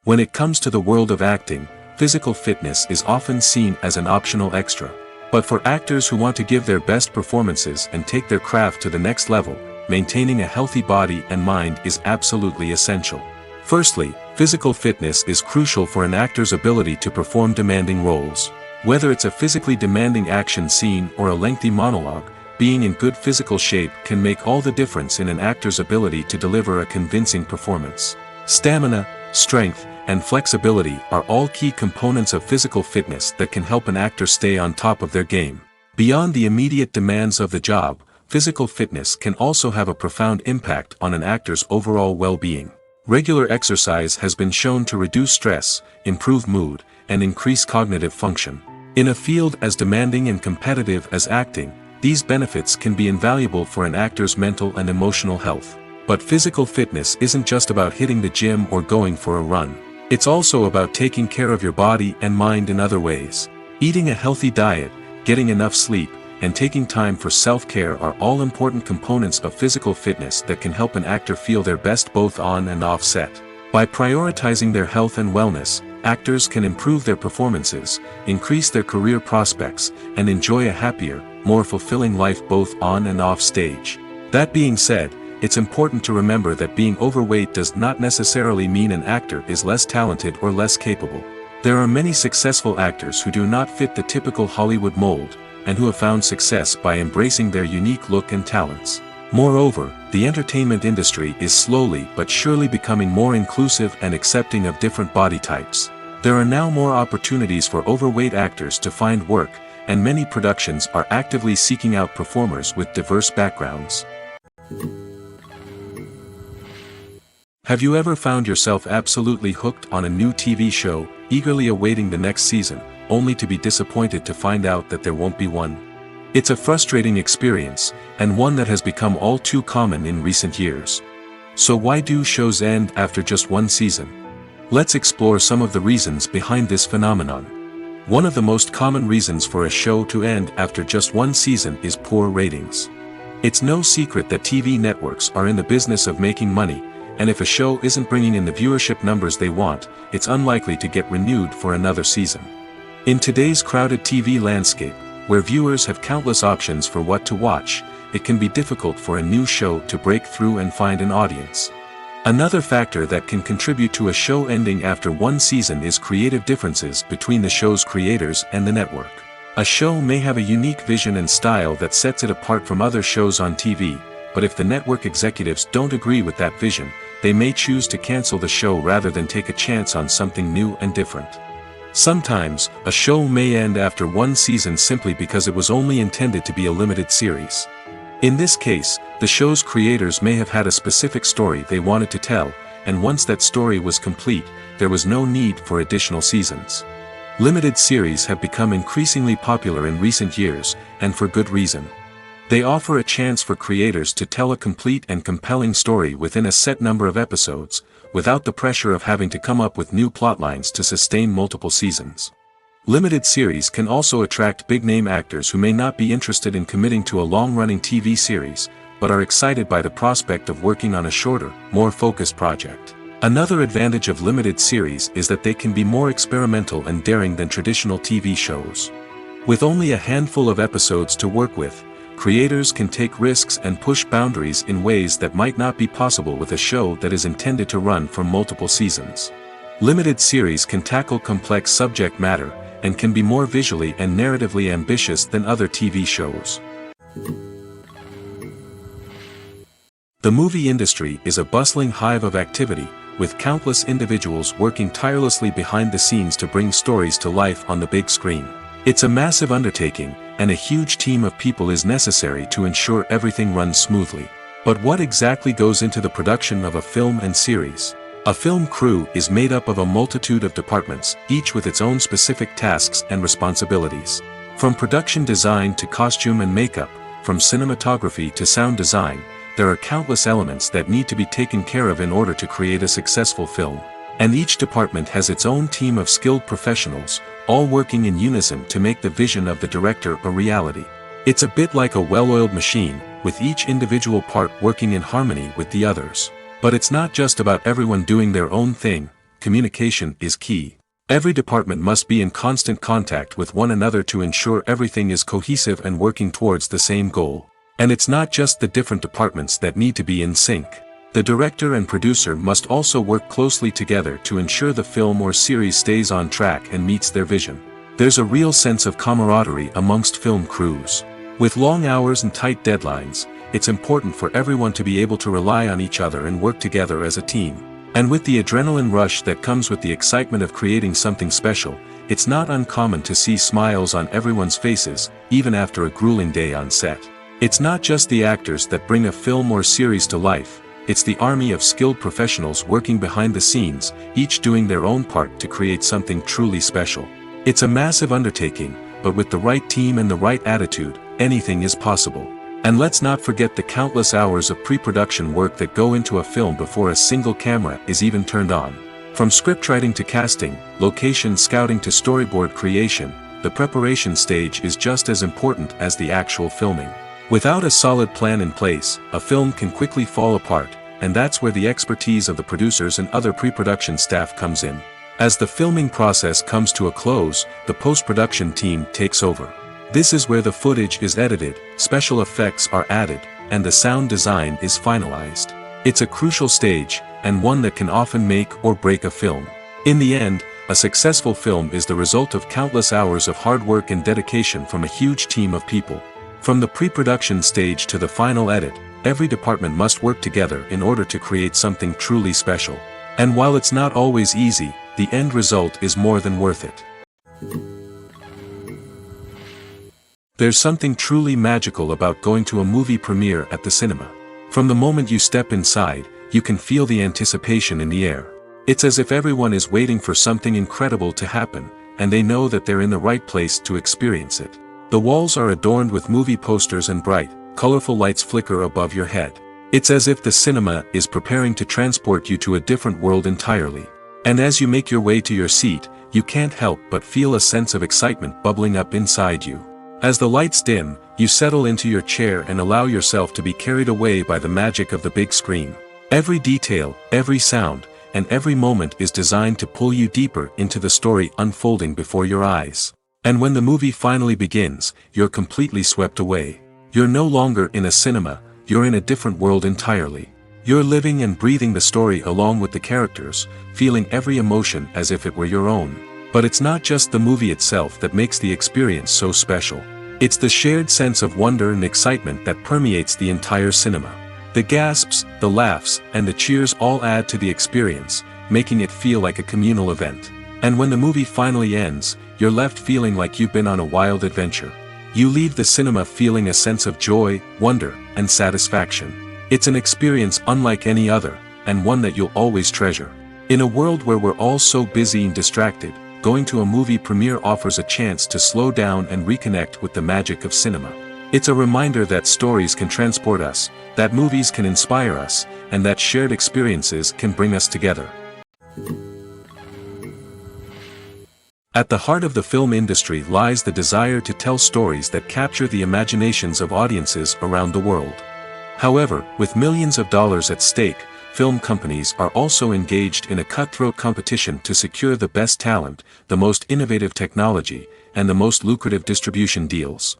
When it comes to the world of acting, physical fitness is often seen as an optional extra. But for actors who want to give their best performances and take their craft to the next level, maintaining a healthy body and mind is absolutely essential. Firstly, physical fitness is crucial for an actor's ability to perform demanding roles. Whether it's a physically demanding action scene or a lengthy monologue, being in good physical shape can make all the difference in an actor's ability to deliver a convincing performance. Stamina, strength, and flexibility are all key components of physical fitness that can help an actor stay on top of their game. Beyond the immediate demands of the job, physical fitness can also have a profound impact on an actor's overall well-being. Regular exercise has been shown to reduce stress, improve mood, and increase cognitive function. In a field as demanding and competitive as acting, these benefits can be invaluable for an actor's mental and emotional health. But physical fitness isn't just about hitting the gym or going for a run. It's also about taking care of your body and mind in other ways. Eating a healthy diet, getting enough sleep, and taking time for self-care are all important components of physical fitness that can help an actor feel their best both on and off set. By prioritizing their health and wellness, actors can improve their performances, increase their career prospects, and enjoy a happier, more fulfilling life both on and off stage. That being said, it's important to remember that being overweight does not necessarily mean an actor is less talented or less capable. There are many successful actors who do not fit the typical Hollywood mold, and who have found success by embracing their unique look and talents. Moreover, the entertainment industry is slowly but surely becoming more inclusive and accepting of different body types. There are now more opportunities for overweight actors to find work, and many productions are actively seeking out performers with diverse backgrounds. Have you ever found yourself absolutely hooked on a new TV show, eagerly awaiting the next season, only to be disappointed to find out that there won't be one? It's a frustrating experience, and one that has become all too common in recent years. So why do shows end after just one season? Let's explore some of the reasons behind this phenomenon. One of the most common reasons for a show to end after just one season is poor ratings. It's no secret that TV networks are in the business of making money, and if a show isn't bringing in the viewership numbers they want, it's unlikely to get renewed for another season. In today's crowded TV landscape, where viewers have countless options for what to watch, it can be difficult for a new show to break through and find an audience. Another factor that can contribute to a show ending after one season is creative differences between the show's creators and the network. A show may have a unique vision and style that sets it apart from other shows on TV, but if the network executives don't agree with that vision, they may choose to cancel the show rather than take a chance on something new and different. Sometimes, a show may end after one season simply because it was only intended to be a limited series. In this case, the show's creators may have had a specific story they wanted to tell, and once that story was complete, there was no need for additional seasons. Limited series have become increasingly popular in recent years, and for good reason. They offer a chance for creators to tell a complete and compelling story within a set number of episodes, without the pressure of having to come up with new plotlines to sustain multiple seasons. Limited series can also attract big-name actors who may not be interested in committing to a long-running TV series, but are excited by the prospect of working on a shorter, more focused project. Another advantage of limited series is that they can be more experimental and daring than traditional TV shows. With only a handful of episodes to work with, creators can take risks and push boundaries in ways that might not be possible with a show that is intended to run for multiple seasons. Limited series can tackle complex subject matter, and can be more visually and narratively ambitious than other TV shows. The movie industry is a bustling hive of activity, with countless individuals working tirelessly behind the scenes to bring stories to life on the big screen. It's a massive undertaking, and a huge team of people is necessary to ensure everything runs smoothly. But what exactly goes into the production of a film and series? A film crew is made up of a multitude of departments, each with its own specific tasks and responsibilities. From production design to costume and makeup, from cinematography to sound design, there are countless elements that need to be taken care of in order to create a successful film. And each department has its own team of skilled professionals, all working in unison to make the vision of the director a reality. It's a bit like a well-oiled machine, with each individual part working in harmony with the others. But it's not just about everyone doing their own thing. Communication is key. Every department must be in constant contact with one another to ensure everything is cohesive and working towards the same goal. And it's not just the different departments that need to be in sync. The director and producer must also work closely together to ensure the film or series stays on track and meets their vision. There's a real sense of camaraderie amongst film crews. With long hours and tight deadlines, it's important for everyone to be able to rely on each other and work together as a team. And with the adrenaline rush that comes with the excitement of creating something special, it's not uncommon to see smiles on everyone's faces, even after a grueling day on set. It's not just the actors that bring a film or series to life, it's the army of skilled professionals working behind the scenes, each doing their own part to create something truly special. It's a massive undertaking, but with the right team and the right attitude, anything is possible. And let's not forget the countless hours of pre-production work that go into a film before a single camera is even turned on. From scriptwriting to casting, location scouting to storyboard creation, the preparation stage is just as important as the actual filming. Without a solid plan in place, a film can quickly fall apart, and that's where the expertise of the producers and other pre-production staff comes in. As the filming process comes to a close, the post-production team takes over. This is where the footage is edited, special effects are added, and the sound design is finalized. It's a crucial stage, and one that can often make or break a film. In the end, a successful film is the result of countless hours of hard work and dedication from a huge team of people. From the pre-production stage to the final edit, every department must work together in order to create something truly special. And while it's not always easy, the end result is more than worth it. There's something truly magical about going to a movie premiere at the cinema. From the moment you step inside, you can feel the anticipation in the air. It's as if everyone is waiting for something incredible to happen, and they know that they're in the right place to experience it. The walls are adorned with movie posters and bright, colorful lights flicker above your head. It's as if the cinema is preparing to transport you to a different world entirely. And as you make your way to your seat, you can't help but feel a sense of excitement bubbling up inside you. As the lights dim, you settle into your chair and allow yourself to be carried away by the magic of the big screen. Every detail, every sound, and every moment is designed to pull you deeper into the story unfolding before your eyes. And when the movie finally begins, you're completely swept away. You're no longer in a cinema, you're in a different world entirely. You're living and breathing the story along with the characters, feeling every emotion as if it were your own. But it's not just the movie itself that makes the experience so special. It's the shared sense of wonder and excitement that permeates the entire cinema. The gasps, the laughs, and the cheers all add to the experience, making it feel like a communal event. And when the movie finally ends, you're left feeling like you've been on a wild adventure. You leave the cinema feeling a sense of joy, wonder, and satisfaction. It's an experience unlike any other, and one that you'll always treasure. In a world where we're all so busy and distracted, going to a movie premiere offers a chance to slow down and reconnect with the magic of cinema. It's a reminder that stories can transport us, that movies can inspire us, and that shared experiences can bring us together. At the heart of the film industry lies the desire to tell stories that capture the imaginations of audiences around the world. However, with millions of dollars at stake, film companies are also engaged in a cutthroat competition to secure the best talent, the most innovative technology, and the most lucrative distribution deals.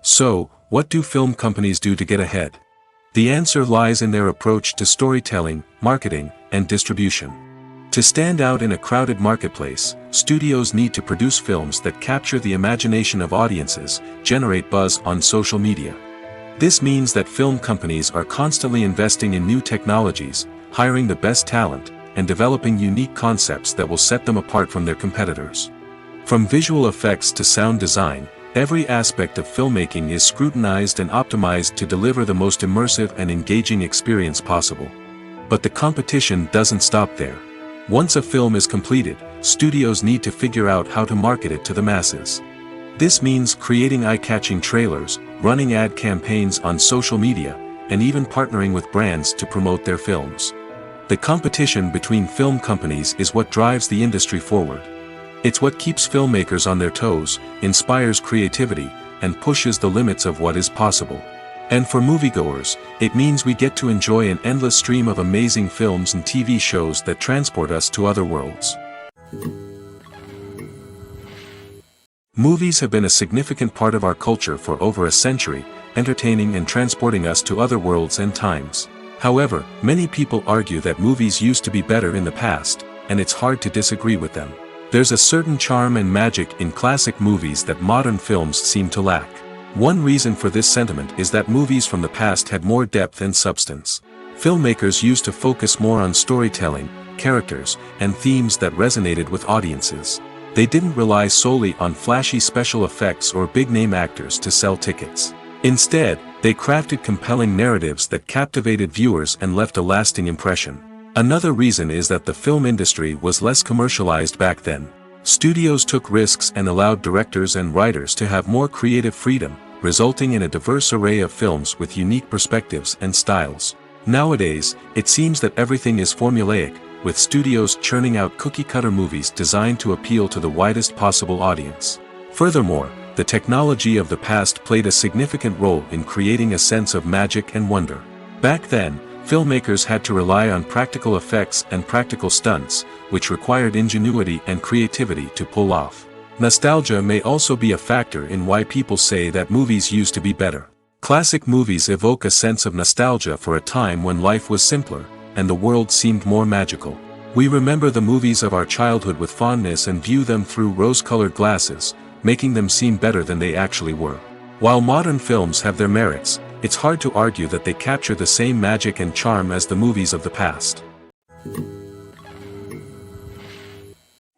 So, what do film companies do to get ahead? The answer lies in their approach to storytelling, marketing, and distribution. To stand out in a crowded marketplace, studios need to produce films that capture the imagination of audiences, generate buzz on social media, This means that film companies are constantly investing in new technologies, hiring the best talent, and developing unique concepts that will set them apart from their competitors. From visual effects to sound design, every aspect of filmmaking is scrutinized and optimized to deliver the most immersive and engaging experience possible. But the competition doesn't stop there. Once a film is completed, studios need to figure out how to market it to the masses. This means creating eye-catching trailers, running ad campaigns on social media, and even partnering with brands to promote their films. The competition between film companies is what drives the industry forward. It's what keeps filmmakers on their toes, inspires creativity, and pushes the limits of what is possible. And for moviegoers, it means we get to enjoy an endless stream of amazing films and TV shows that transport us to other worlds. Movies have been a significant part of our culture for over a century, entertaining and transporting us to other worlds and times. However, many people argue that movies used to be better in the past, and it's hard to disagree with them. There's a certain charm and magic in classic movies that modern films seem to lack. One reason for this sentiment is that movies from the past had more depth and substance. Filmmakers used to focus more on storytelling, characters, and themes that resonated with audiences. They didn't rely solely on flashy special effects or big-name actors to sell tickets. Instead, they crafted compelling narratives that captivated viewers and left a lasting impression. Another reason is that the film industry was less commercialized back then. Studios took risks and allowed directors and writers to have more creative freedom, resulting in a diverse array of films with unique perspectives and styles. Nowadays, it seems that everything is formulaic, with studios churning out cookie-cutter movies designed to appeal to the widest possible audience. Furthermore, the technology of the past played a significant role in creating a sense of magic and wonder. Back then, filmmakers had to rely on practical effects and practical stunts, which required ingenuity and creativity to pull off. Nostalgia may also be a factor in why people say that movies used to be better. Classic movies evoke a sense of nostalgia for a time when life was simpler, and the world seemed more magical. We remember the movies of our childhood with fondness and view them through rose-colored glasses, making them seem better than they actually were. While modern films have their merits, it's hard to argue that they capture the same magic and charm as the movies of the past.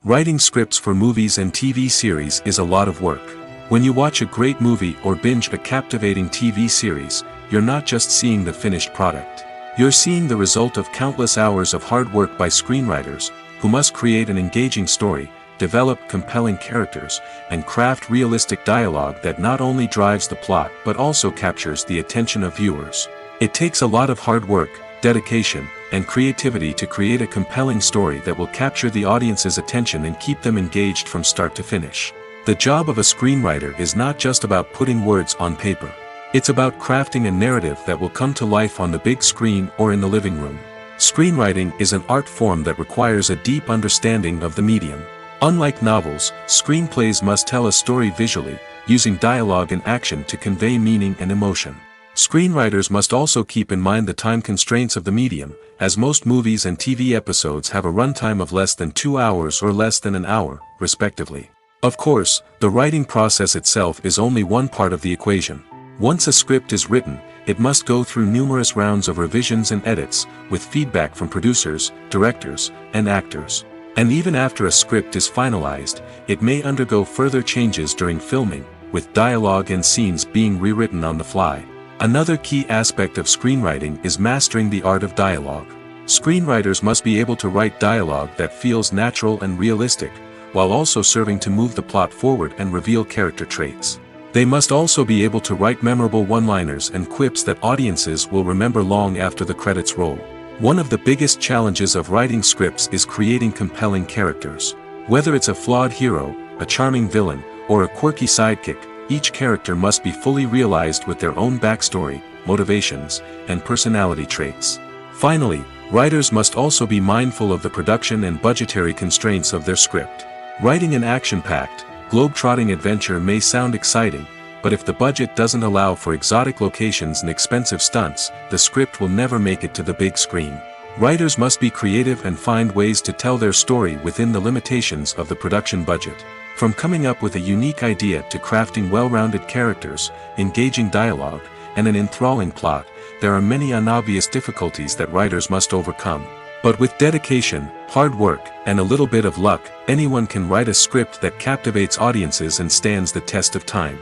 Writing scripts for movies and TV series is a lot of work. When you watch a great movie or binge a captivating TV series, you're not just seeing the finished product. You're seeing the result of countless hours of hard work by screenwriters, who must create an engaging story, develop compelling characters, and craft realistic dialogue that not only drives the plot but also captures the attention of viewers. It takes a lot of hard work, dedication, and creativity to create a compelling story that will capture the audience's attention and keep them engaged from start to finish. The job of a screenwriter is not just about putting words on paper. It's about crafting a narrative that will come to life on the big screen or in the living room. Screenwriting is an art form that requires a deep understanding of the medium. Unlike novels, screenplays must tell a story visually, using dialogue and action to convey meaning and emotion. Screenwriters must also keep in mind the time constraints of the medium, as most movies and TV episodes have a runtime of less than 2 hours or less than an hour, respectively. Of course, the writing process itself is only one part of the equation. Once a script is written, it must go through numerous rounds of revisions and edits, with feedback from producers, directors, and actors. And even after a script is finalized, it may undergo further changes during filming, with dialogue and scenes being rewritten on the fly. Another key aspect of screenwriting is mastering the art of dialogue. Screenwriters must be able to write dialogue that feels natural and realistic, while also serving to move the plot forward and reveal character traits. They must also be able to write memorable one-liners and quips that audiences will remember long after the credits roll. One of the biggest challenges of writing scripts is creating compelling characters. Whether it's a flawed hero, a charming villain, or a quirky sidekick, each character must be fully realized with their own backstory, motivations, and personality traits. Finally, writers must also be mindful of the production and budgetary constraints of their script. Writing an action-packed, globe-trotting adventure may sound exciting, but if the budget doesn't allow for exotic locations and expensive stunts, the script will never make it to the big screen. Writers must be creative and find ways to tell their story within the limitations of the production budget. From coming up with a unique idea to crafting well-rounded characters, engaging dialogue, and an enthralling plot, there are many unobvious difficulties that writers must overcome. But with dedication, hard work, and a little bit of luck, anyone can write a script that captivates audiences and stands the test of time.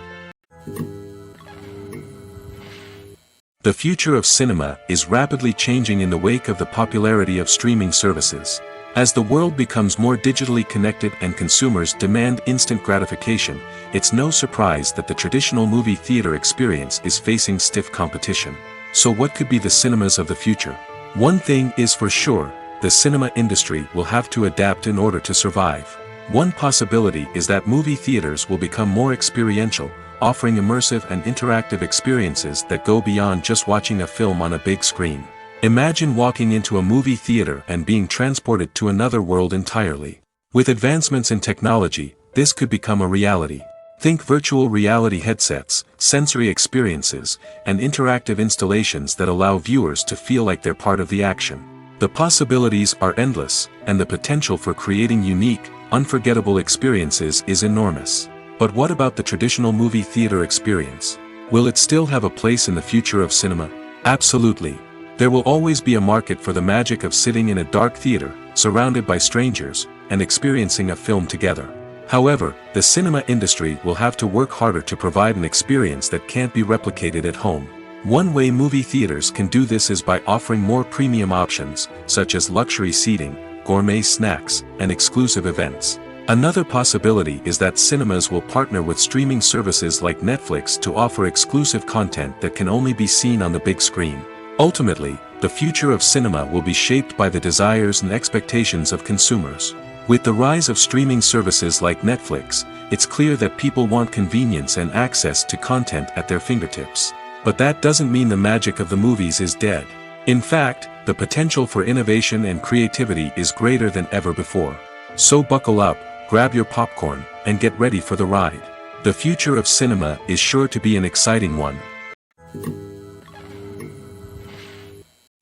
The future of cinema is rapidly changing in the wake of the popularity of streaming services. As the world becomes more digitally connected and consumers demand instant gratification, it's no surprise that the traditional movie theater experience is facing stiff competition. So what could be the cinemas of the future? One thing is for sure, the cinema industry will have to adapt in order to survive. One possibility is that movie theaters will become more experiential, offering immersive and interactive experiences that go beyond just watching a film on a big screen. Imagine walking into a movie theater and being transported to another world entirely. With advancements in technology, this could become a reality. Think virtual reality headsets, sensory experiences, and interactive installations that allow viewers to feel like they're part of the action. The possibilities are endless, and the potential for creating unique, unforgettable experiences is enormous. But what about the traditional movie theater experience? Will it still have a place in the future of cinema? Absolutely. There will always be a market for the magic of sitting in a dark theater, surrounded by strangers, and experiencing a film together. However, the cinema industry will have to work harder to provide an experience that can't be replicated at home. One way movie theaters can do this is by offering more premium options, such as luxury seating, gourmet snacks, and exclusive events. Another possibility is that cinemas will partner with streaming services like Netflix to offer exclusive content that can only be seen on the big screen. Ultimately, the future of cinema will be shaped by the desires and expectations of consumers. With the rise of streaming services like Netflix, it's clear that people want convenience and access to content at their fingertips. But that doesn't mean the magic of the movies is dead. In fact, the potential for innovation and creativity is greater than ever before. So buckle up, grab your popcorn, and get ready for the ride. The future of cinema is sure to be an exciting one.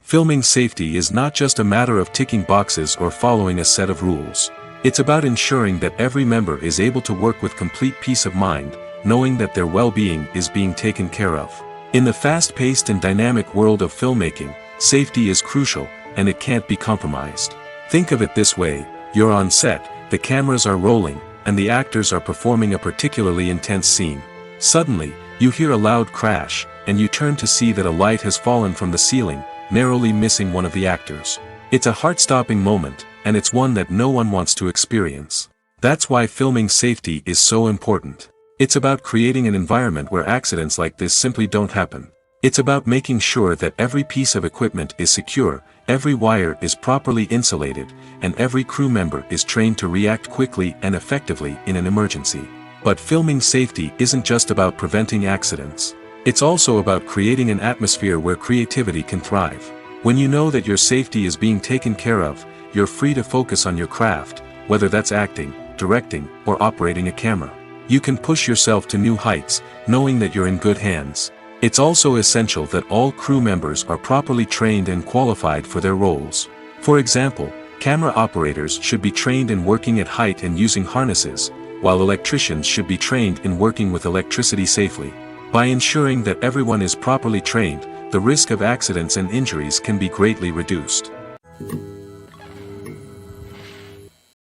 Filming safety is not just a matter of ticking boxes or following a set of rules. It's about ensuring that every member is able to work with complete peace of mind, knowing that their well-being is being taken care of. In the fast-paced and dynamic world of filmmaking, safety is crucial, and it can't be compromised. Think of it this way, you're on set, the cameras are rolling, and the actors are performing a particularly intense scene. Suddenly, you hear a loud crash, and you turn to see that a light has fallen from the ceiling, narrowly missing one of the actors. It's a heart-stopping moment, and it's one that no one wants to experience. That's why filming safety is so important. It's about creating an environment where accidents like this simply don't happen. It's about making sure that every piece of equipment is secure, every wire is properly insulated, and every crew member is trained to react quickly and effectively in an emergency. But filming safety isn't just about preventing accidents. It's also about creating an atmosphere where creativity can thrive. When you know that your safety is being taken care of, you're free to focus on your craft, whether that's acting, directing, or operating a camera. You can push yourself to new heights, knowing that you're in good hands. It's also essential that all crew members are properly trained and qualified for their roles. For example, camera operators should be trained in working at height and using harnesses, while electricians should be trained in working with electricity safely. By ensuring that everyone is properly trained, the risk of accidents and injuries can be greatly reduced.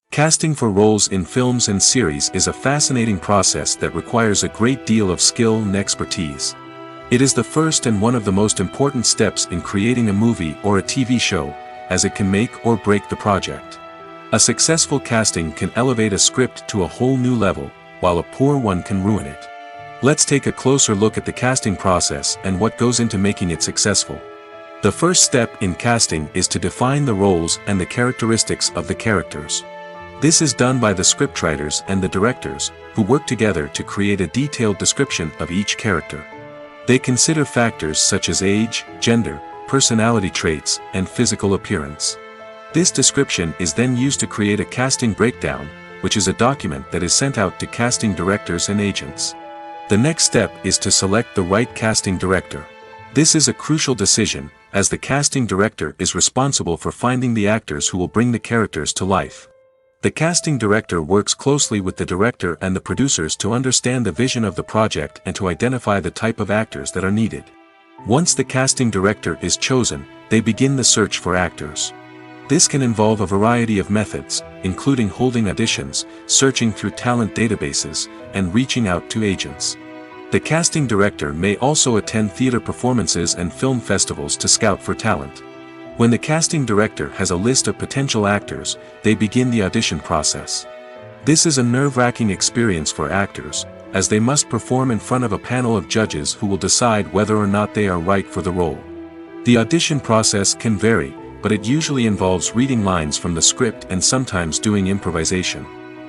Casting for roles in films and series is a fascinating process that requires a great deal of skill and expertise. It is the first and one of the most important steps in creating a movie or a TV show, as it can make or break the project. A successful casting can elevate a script to a whole new level, while a poor one can ruin it. Let's take a closer look at the casting process and what goes into making it successful. The first step in casting is to define the roles and the characteristics of the characters. This is done by the scriptwriters and the directors, who work together to create a detailed description of each character. They consider factors such as age, gender, personality traits, and physical appearance. This description is then used to create a casting breakdown, which is a document that is sent out to casting directors and agents. The next step is to select the right casting director. This is a crucial decision, as the casting director is responsible for finding the actors who will bring the characters to life. The casting director works closely with the director and the producers to understand the vision of the project and to identify the type of actors that are needed. Once the casting director is chosen, they begin the search for actors. This can involve a variety of methods, including holding auditions, searching through talent databases, and reaching out to agents. The casting director may also attend theater performances and film festivals to scout for talent. When the casting director has a list of potential actors, they begin the audition process. This is a nerve-wracking experience for actors, as they must perform in front of a panel of judges who will decide whether or not they are right for the role. The audition process can vary, but it usually involves reading lines from the script and sometimes doing improvisation.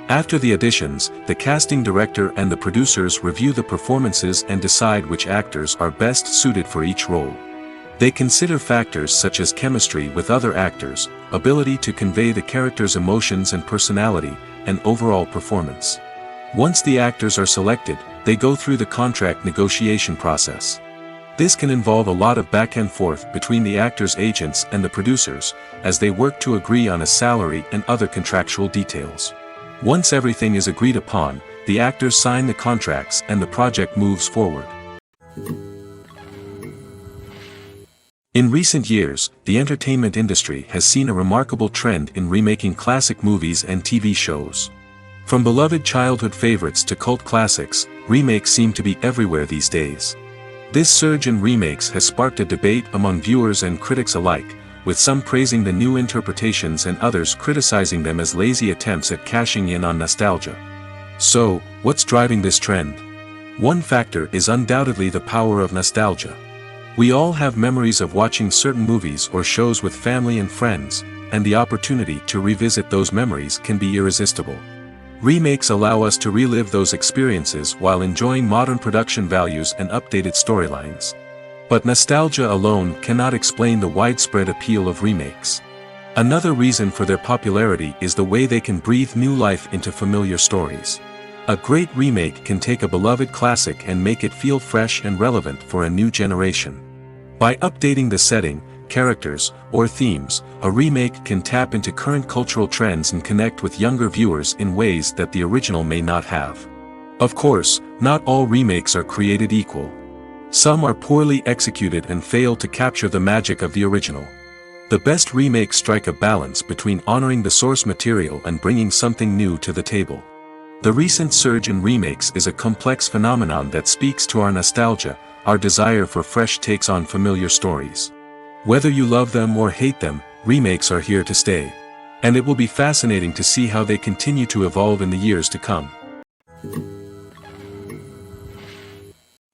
After the auditions, the casting director and the producers review the performances and decide which actors are best suited for each role. They consider factors such as chemistry with other actors, ability to convey the character's emotions and personality, and overall performance. Once the actors are selected, they go through the contract negotiation process. This can involve a lot of back and forth between the actors' agents and the producers, as they work to agree on a salary and other contractual details. Once everything is agreed upon, the actors sign the contracts and the project moves forward. In recent years, the entertainment industry has seen a remarkable trend in remaking classic movies and TV shows. From beloved childhood favorites to cult classics, remakes seem to be everywhere these days. This surge in remakes has sparked a debate among viewers and critics alike, with some praising the new interpretations and others criticizing them as lazy attempts at cashing in on nostalgia. So, what's driving this trend? One factor is undoubtedly the power of nostalgia. We all have memories of watching certain movies or shows with family and friends, and the opportunity to revisit those memories can be irresistible. Remakes allow us to relive those experiences while enjoying modern production values and updated storylines. But nostalgia alone cannot explain the widespread appeal of remakes. Another reason for their popularity is the way they can breathe new life into familiar stories. A great remake can take a beloved classic and make it feel fresh and relevant for a new generation. By updating the setting, characters, or themes, a remake can tap into current cultural trends and connect with younger viewers in ways that the original may not have. Of course, not all remakes are created equal. Some are poorly executed and fail to capture the magic of the original. The best remakes strike a balance between honoring the source material and bringing something new to the table. The recent surge in remakes is a complex phenomenon that speaks to our nostalgia, our desire for fresh takes on familiar stories. Whether you love them or hate them, remakes are here to stay. And it will be fascinating to see how they continue to evolve in the years to come.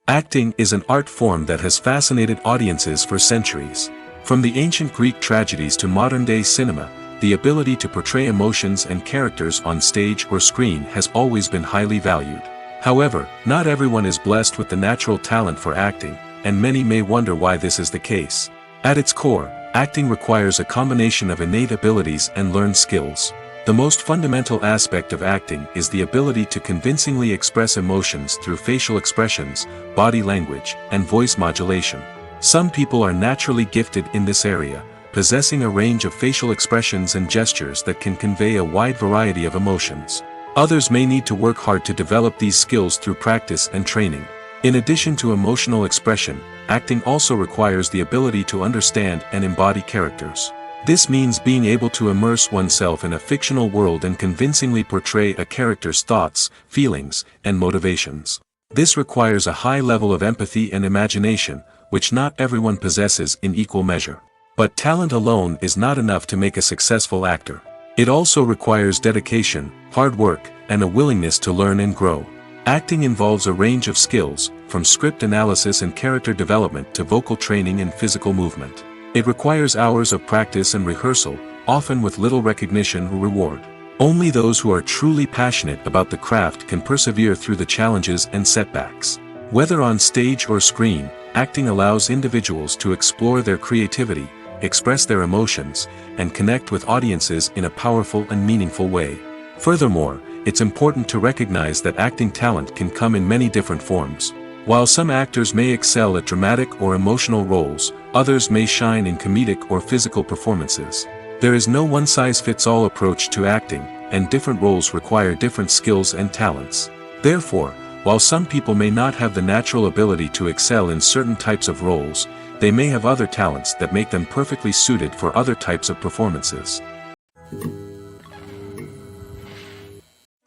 Acting is an art form that has fascinated audiences for centuries. From the ancient Greek tragedies to modern-day cinema, the ability to portray emotions and characters on stage or screen has always been highly valued. However, not everyone is blessed with the natural talent for acting, and many may wonder why this is the case. At its core, acting requires a combination of innate abilities and learned skills. The most fundamental aspect of acting is the ability to convincingly express emotions through facial expressions, body language, and voice modulation. Some people are naturally gifted in this area, possessing a range of facial expressions and gestures that can convey a wide variety of emotions. Others may need to work hard to develop these skills through practice and training. In addition to emotional expression, acting also requires the ability to understand and embody characters. This means being able to immerse oneself in a fictional world and convincingly portray a character's thoughts, feelings, and motivations. This requires a high level of empathy and imagination, which not everyone possesses in equal measure. But talent alone is not enough to make a successful actor. It also requires dedication, hard work, and a willingness to learn and grow. Acting involves a range of skills, from script analysis and character development to vocal training and physical movement. It requires hours of practice and rehearsal, often with little recognition or reward. Only those who are truly passionate about the craft can persevere through the challenges and setbacks. Whether on stage or screen, acting allows individuals to explore their creativity, express their emotions, and connect with audiences in a powerful and meaningful way. Furthermore, it's important to recognize that acting talent can come in many different forms. While some actors may excel at dramatic or emotional roles, others may shine in comedic or physical performances. There is no one-size-fits-all approach to acting, and different roles require different skills and talents. Therefore, While some people may not have the natural ability to excel in certain types of roles, they may have other talents that make them perfectly suited for other types of performances.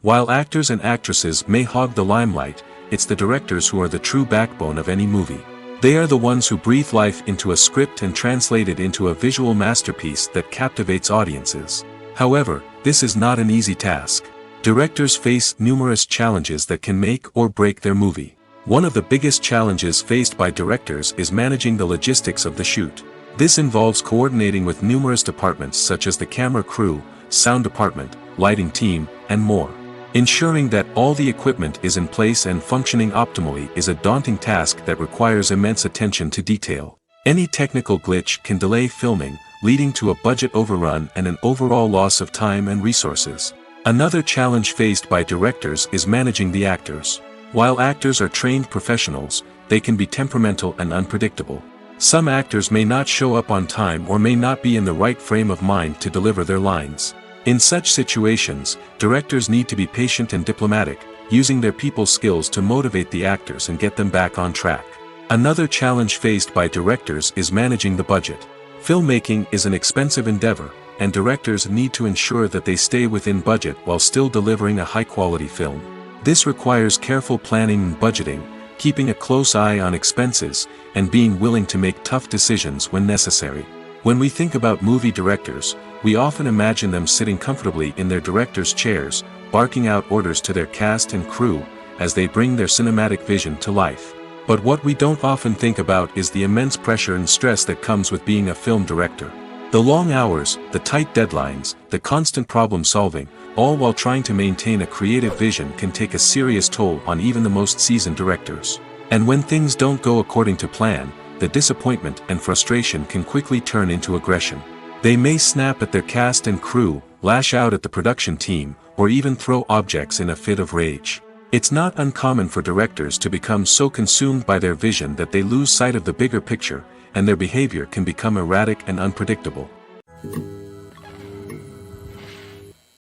While actors and actresses may hog the limelight, it's the directors who are the true backbone of any movie. They are the ones who breathe life into a script and translate it into a visual masterpiece that captivates audiences. However, this is not an easy task. Directors face numerous challenges that can make or break their movie. One of the biggest challenges faced by directors is managing the logistics of the shoot. This involves coordinating with numerous departments such as the camera crew, sound department, lighting team, and more. Ensuring that all the equipment is in place and functioning optimally is a daunting task that requires immense attention to detail. Any technical glitch can delay filming, leading to a budget overrun and an overall loss of time and resources. Another challenge faced by directors is managing the actors. While actors are trained professionals, they can be temperamental and unpredictable. Some actors may not show up on time or may not be in the right frame of mind to deliver their lines. In such situations, directors need to be patient and diplomatic, using their people skills to motivate the actors and get them back on track. Another challenge faced by directors is managing the budget. Filmmaking is an expensive endeavor, and directors need to ensure that they stay within budget while still delivering a high-quality film. This requires careful planning and budgeting, keeping a close eye on expenses, and being willing to make tough decisions when necessary. When we think about movie directors, we often imagine them sitting comfortably in their director's chairs, barking out orders to their cast and crew, as they bring their cinematic vision to life. But what we don't often think about is the immense pressure and stress that comes with being a film director. The long hours, the tight deadlines, the constant problem solving, all while trying to maintain a creative vision can take a serious toll on even the most seasoned directors. And when things don't go according to plan, the disappointment and frustration can quickly turn into aggression. They may snap at their cast and crew, lash out at the production team, or even throw objects in a fit of rage. It's not uncommon for directors to become so consumed by their vision that they lose sight of the bigger picture, and their behavior can become erratic and unpredictable.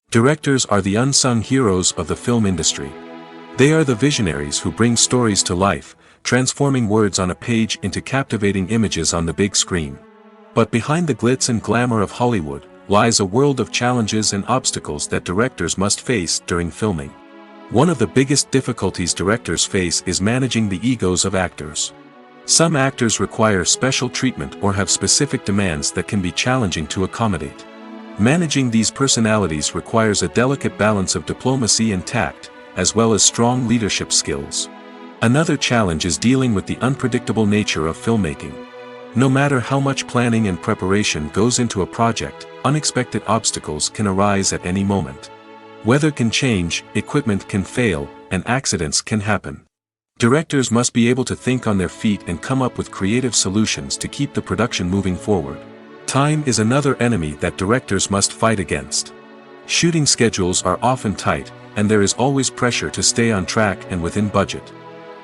Directors are the unsung heroes of the film industry. They are the visionaries who bring stories to life, transforming words on a page into captivating images on the big screen. But behind the glitz and glamour of Hollywood, lies a world of challenges and obstacles that directors must face during filming. One of the biggest difficulties directors face is managing the egos of actors. Some actors require special treatment or have specific demands that can be challenging to accommodate. Managing these personalities requires a delicate balance of diplomacy and tact, as well as strong leadership skills. Another challenge is dealing with the unpredictable nature of filmmaking. No matter how much planning and preparation goes into a project, unexpected obstacles can arise at any moment. Weather can change, equipment can fail, and accidents can happen. Directors must be able to think on their feet and come up with creative solutions to keep the production moving forward. Time is another enemy that directors must fight against. Shooting schedules are often tight, and there is always pressure to stay on track and within budget.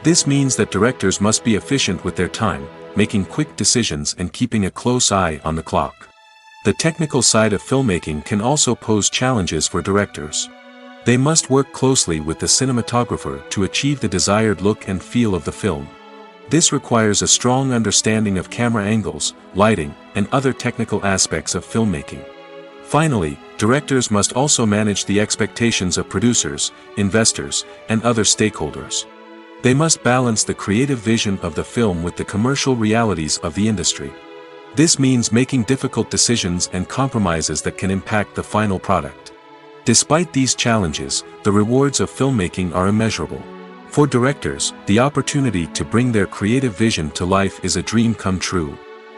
This means that directors must be efficient with their time, making quick decisions and keeping a close eye on the clock. The technical side of filmmaking can also pose challenges for directors. They must work closely with the cinematographer to achieve the desired look and feel of the film. This requires a strong understanding of camera angles, lighting, and other technical aspects of filmmaking. Finally, directors must also manage the expectations of producers, investors, and other stakeholders. They must balance the creative vision of the film with the commercial realities of the industry. This means making difficult decisions and compromises that can impact the final product. Despite these challenges, the rewards of filmmaking are immeasurable. For directors, the opportunity to bring their creative vision to life is a dream come true.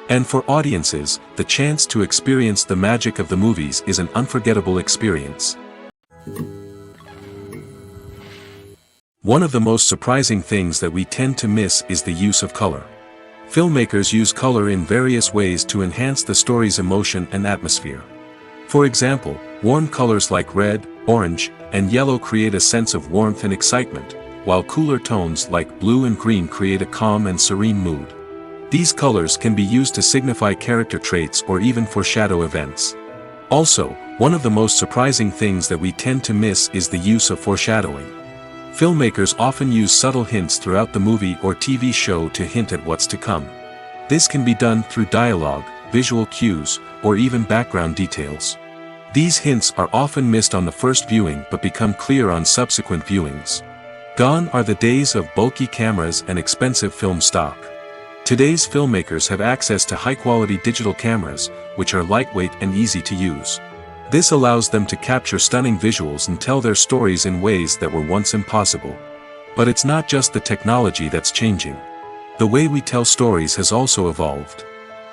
And for audiences, the chance to experience the magic of the movies is an unforgettable experience. One of the most surprising things that we tend to miss is the use of color. Filmmakers use color in various ways to enhance the story's emotion and atmosphere. For example, warm colors like red, orange, and yellow create a sense of warmth and excitement, while cooler tones like blue and green create a calm and serene mood. These colors can be used to signify character traits or even foreshadow events. Also, one of the most surprising things that we tend to miss is the use of foreshadowing. Filmmakers often use subtle hints throughout the movie or TV show to hint at what's to come. This can be done through dialogue, visual cues, or even background details. These hints are often missed on the first viewing but become clear on subsequent viewings. Gone are the days of bulky cameras and expensive film stock. Today's filmmakers have access to high-quality digital cameras, which are lightweight and easy to use. This allows them to capture stunning visuals and tell their stories in ways that were once impossible. But it's not just the technology that's changing. The way we tell stories has also evolved.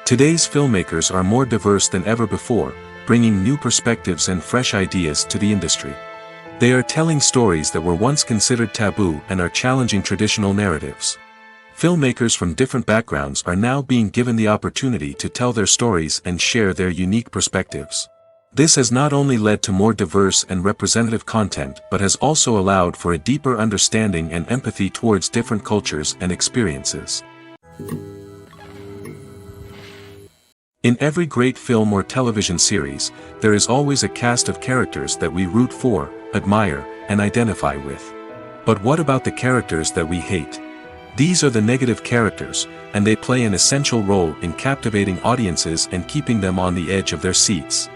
Today's filmmakers are more diverse than ever before, bringing new perspectives and fresh ideas to the industry. They are telling stories that were once considered taboo and are challenging traditional narratives. Filmmakers from different backgrounds are now being given the opportunity to tell their stories and share their unique perspectives. This has not only led to more diverse and representative content but has also allowed for a deeper understanding and empathy towards different cultures and experiences. In every great film or television series, there is always a cast of characters that we root for, admire, and identify with. But what about the characters that we hate? These are the negative characters, and they play an essential role in captivating audiences and keeping them on the edge of their seats.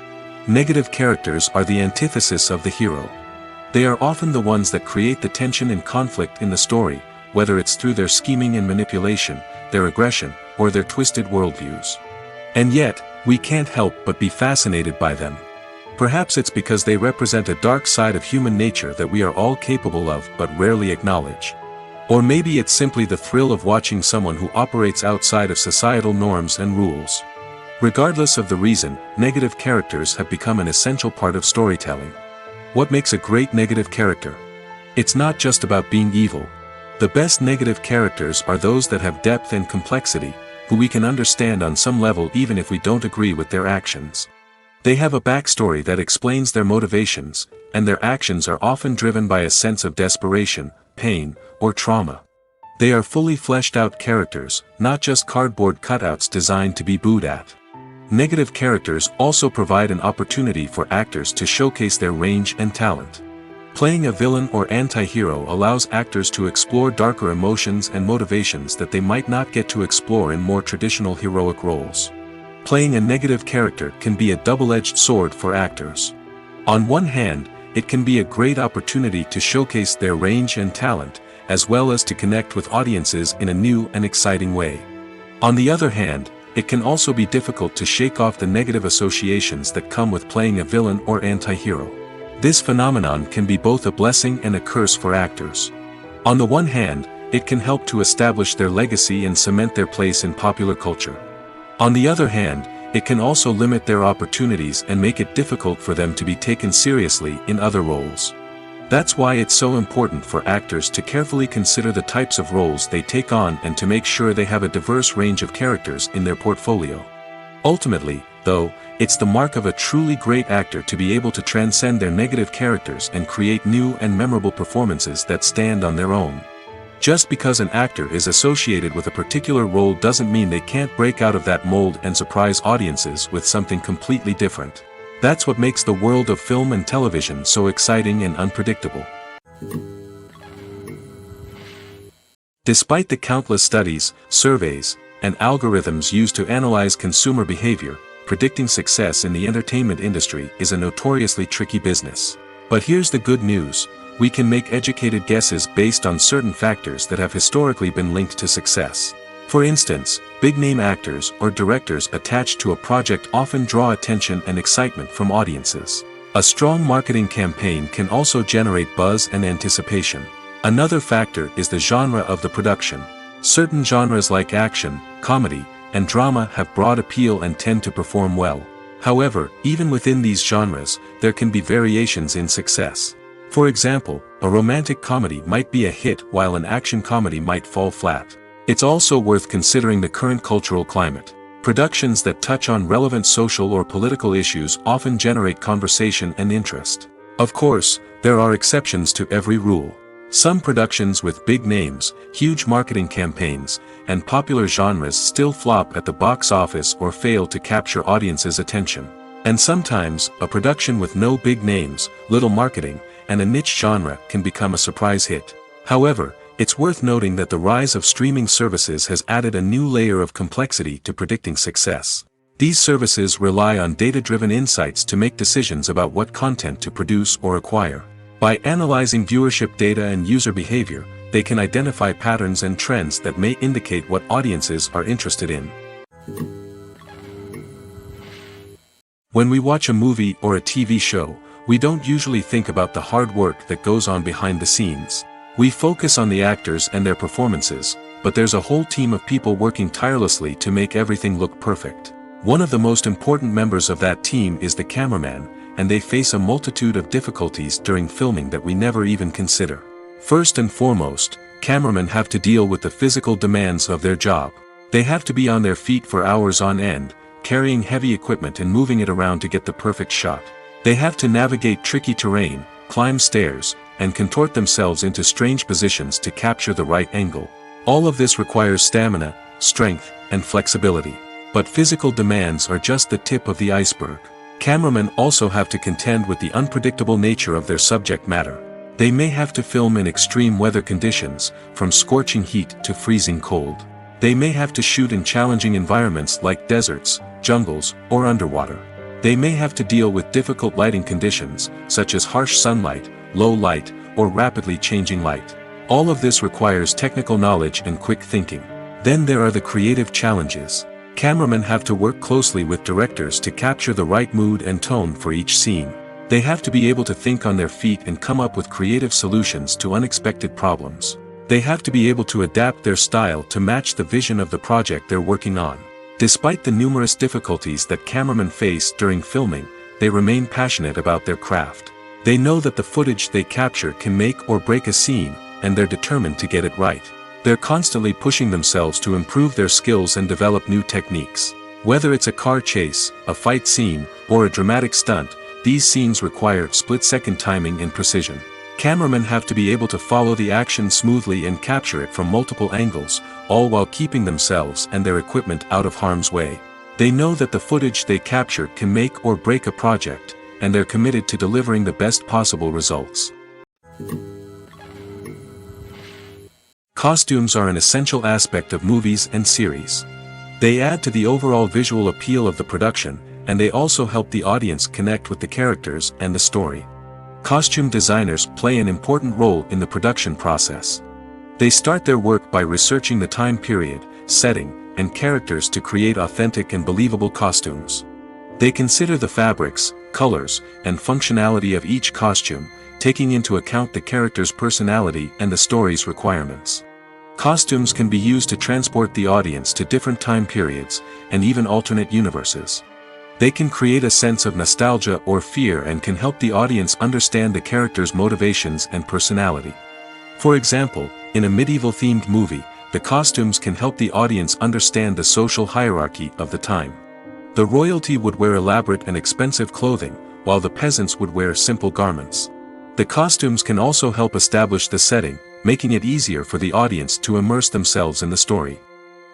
Negative characters are the antithesis of the hero. They are often the ones that create the tension and conflict in the story, whether it's through their scheming and manipulation, their aggression, or their twisted worldviews. And yet, we can't help but be fascinated by them. Perhaps it's because they represent a dark side of human nature that we are all capable of but rarely acknowledge. Or maybe it's simply the thrill of watching someone who operates outside of societal norms and rules. Regardless of the reason, negative characters have become an essential part of storytelling. What makes a great negative character? It's not just about being evil. The best negative characters are those that have depth and complexity, who we can understand on some level even if we don't agree with their actions. They have a backstory that explains their motivations, and their actions are often driven by a sense of desperation, pain, or trauma. They are fully fleshed out characters, not just cardboard cutouts designed to be booed at. Negative characters also provide an opportunity for actors to showcase their range and talent. Playing a villain or anti-hero allows actors to explore darker emotions and motivations that they might not get to explore in more traditional heroic roles. Playing a negative character can be a double-edged sword for actors. On one hand, it can be a great opportunity to showcase their range and talent, as well as to connect with audiences in a new and exciting way. On the other hand, it can also be difficult to shake off the negative associations that come with playing a villain or anti-hero. This phenomenon can be both a blessing and a curse for actors. On the one hand, it can help to establish their legacy and cement their place in popular culture. On the other hand, it can also limit their opportunities and make it difficult for them to be taken seriously in other roles. That's why it's so important for actors to carefully consider the types of roles they take on and to make sure they have a diverse range of characters in their portfolio. Ultimately, though, it's the mark of a truly great actor to be able to transcend their negative characters and create new and memorable performances that stand on their own. Just because an actor is associated with a particular role doesn't mean they can't break out of that mold and surprise audiences with something completely different. That's what makes the world of film and television so exciting and unpredictable. Despite the countless studies, surveys, and algorithms used to analyze consumer behavior, predicting success in the entertainment industry is a notoriously tricky business. But here's the good news: we can make educated guesses based on certain factors that have historically been linked to success. For instance, big-name actors or directors attached to a project often draw attention and excitement from audiences. A strong marketing campaign can also generate buzz and anticipation. Another factor is the genre of the production. Certain genres like action, comedy, and drama have broad appeal and tend to perform well. However, even within these genres, there can be variations in success. For example, a romantic comedy might be a hit while an action comedy might fall flat. It's also worth considering the current cultural climate. Productions that touch on relevant social or political issues often generate conversation and interest. Of course, there are exceptions to every rule. Some productions with big names, huge marketing campaigns, and popular genres still flop at the box office or fail to capture audiences' attention. And sometimes, a production with no big names, little marketing, and a niche genre can become a surprise hit. However, it's worth noting that the rise of streaming services has added a new layer of complexity to predicting success. These services rely on data-driven insights to make decisions about what content to produce or acquire. By analyzing viewership data and user behavior, they can identify patterns and trends that may indicate what audiences are interested in. When we watch a movie or a TV show, we don't usually think about the hard work that goes on behind the scenes. We focus on the actors and their performances, but there's a whole team of people working tirelessly to make everything look perfect. One of the most important members of that team is the cameraman, and they face a multitude of difficulties during filming that we never even consider. First and foremost, cameramen have to deal with the physical demands of their job. They have to be on their feet for hours on end, carrying heavy equipment and moving it around to get the perfect shot. They have to navigate tricky terrain, climb stairs, and contort themselves into strange positions to capture the right angle. All of this requires stamina, strength, and flexibility. But physical demands are just the tip of the iceberg. Cameramen also have to contend with the unpredictable nature of their subject matter. They may have to film in extreme weather conditions, from scorching heat to freezing cold. They may have to shoot in challenging environments like deserts, jungles, or underwater. They may have to deal with difficult lighting conditions, such as harsh sunlight, low light, or rapidly changing light. All of this requires technical knowledge and quick thinking. Then there are the creative challenges. Cameramen have to work closely with directors to capture the right mood and tone for each scene. They have to be able to think on their feet and come up with creative solutions to unexpected problems. They have to be able to adapt their style to match the vision of the project they're working on. Despite the numerous difficulties that cameramen face during filming, they remain passionate about their craft. They know that the footage they capture can make or break a scene, and they're determined to get it right. They're constantly pushing themselves to improve their skills and develop new techniques. Whether it's a car chase, a fight scene, or a dramatic stunt, these scenes require split-second timing and precision. Cameramen have to be able to follow the action smoothly and capture it from multiple angles, all while keeping themselves and their equipment out of harm's way. They know that the footage they capture can make or break a project, and they're committed to delivering the best possible results. Costumes are an essential aspect of movies and series. They add to the overall visual appeal of the production, and they also help the audience connect with the characters and the story. Costume designers play an important role in the production process. They start their work by researching the time period, setting, and characters to create authentic and believable costumes. They consider the fabrics, colors, and functionality of each costume, taking into account the character's personality and the story's requirements. Costumes can be used to transport the audience to different time periods, and even alternate universes. They can create a sense of nostalgia or fear and can help the audience understand the character's motivations and personality. For example, in a medieval-themed movie, the costumes can help the audience understand the social hierarchy of the time. The royalty would wear elaborate and expensive clothing, while the peasants would wear simple garments. The costumes can also help establish the setting, making it easier for the audience to immerse themselves in the story.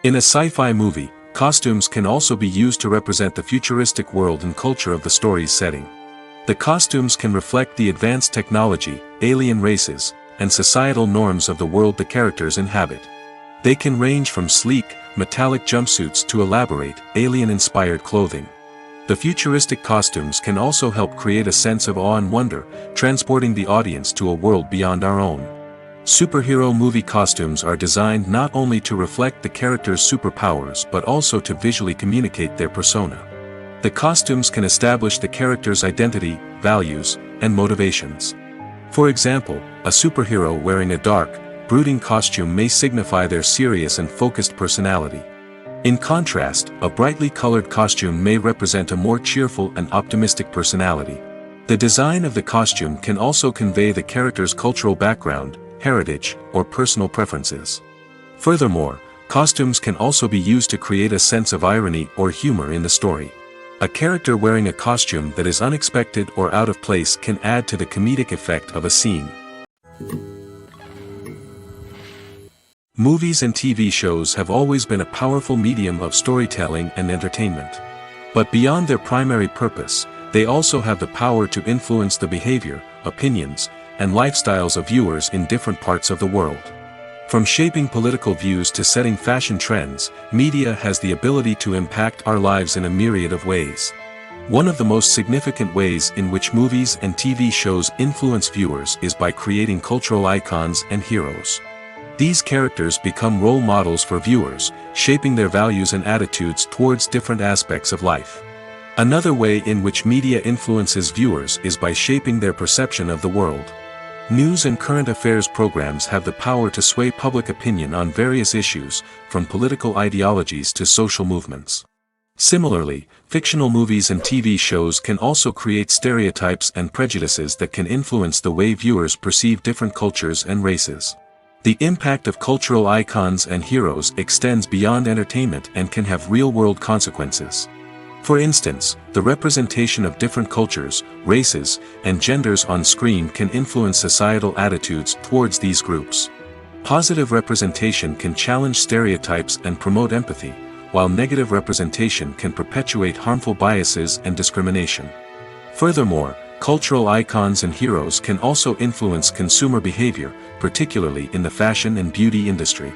In a sci-fi movie, costumes can also be used to represent the futuristic world and culture of the story's setting. The costumes can reflect the advanced technology, alien races, and societal norms of the world the characters inhabit. They can range from sleek, metallic jumpsuits to elaborate, alien-inspired clothing. The futuristic costumes can also help create a sense of awe and wonder, transporting the audience to a world beyond our own. Superhero movie costumes are designed not only to reflect the character's superpowers but also to visually communicate their persona. The costumes can establish the character's identity, values, and motivations. For example, a superhero wearing a dark, brooding costume may signify their serious and focused personality. In contrast, a brightly colored costume may represent a more cheerful and optimistic personality. The design of the costume can also convey the character's cultural background, heritage, or personal preferences. Furthermore, costumes can also be used to create a sense of irony or humor in the story. A character wearing a costume that is unexpected or out of place can add to the comedic effect of a scene. Movies and TV shows have always been a powerful medium of storytelling and entertainment. But beyond their primary purpose, they also have the power to influence the behavior, opinions, and lifestyles of viewers in different parts of the world. From shaping political views to setting fashion trends, media has the ability to impact our lives in a myriad of ways. One of the most significant ways in which movies and TV shows influence viewers is by creating cultural icons and heroes. These characters become role models for viewers, shaping their values and attitudes towards different aspects of life. Another way in which media influences viewers is by shaping their perception of the world. News and current affairs programs have the power to sway public opinion on various issues, from political ideologies to social movements. Similarly, fictional movies and TV shows can also create stereotypes and prejudices that can influence the way viewers perceive different cultures and races. The impact of cultural icons and heroes extends beyond entertainment and can have real-world consequences. For instance, the representation of different cultures, races, and genders on screen can influence societal attitudes towards these groups. Positive representation can challenge stereotypes and promote empathy, while negative representation can perpetuate harmful biases and discrimination. Furthermore, cultural icons and heroes can also influence consumer behavior, particularly in the fashion and beauty industry.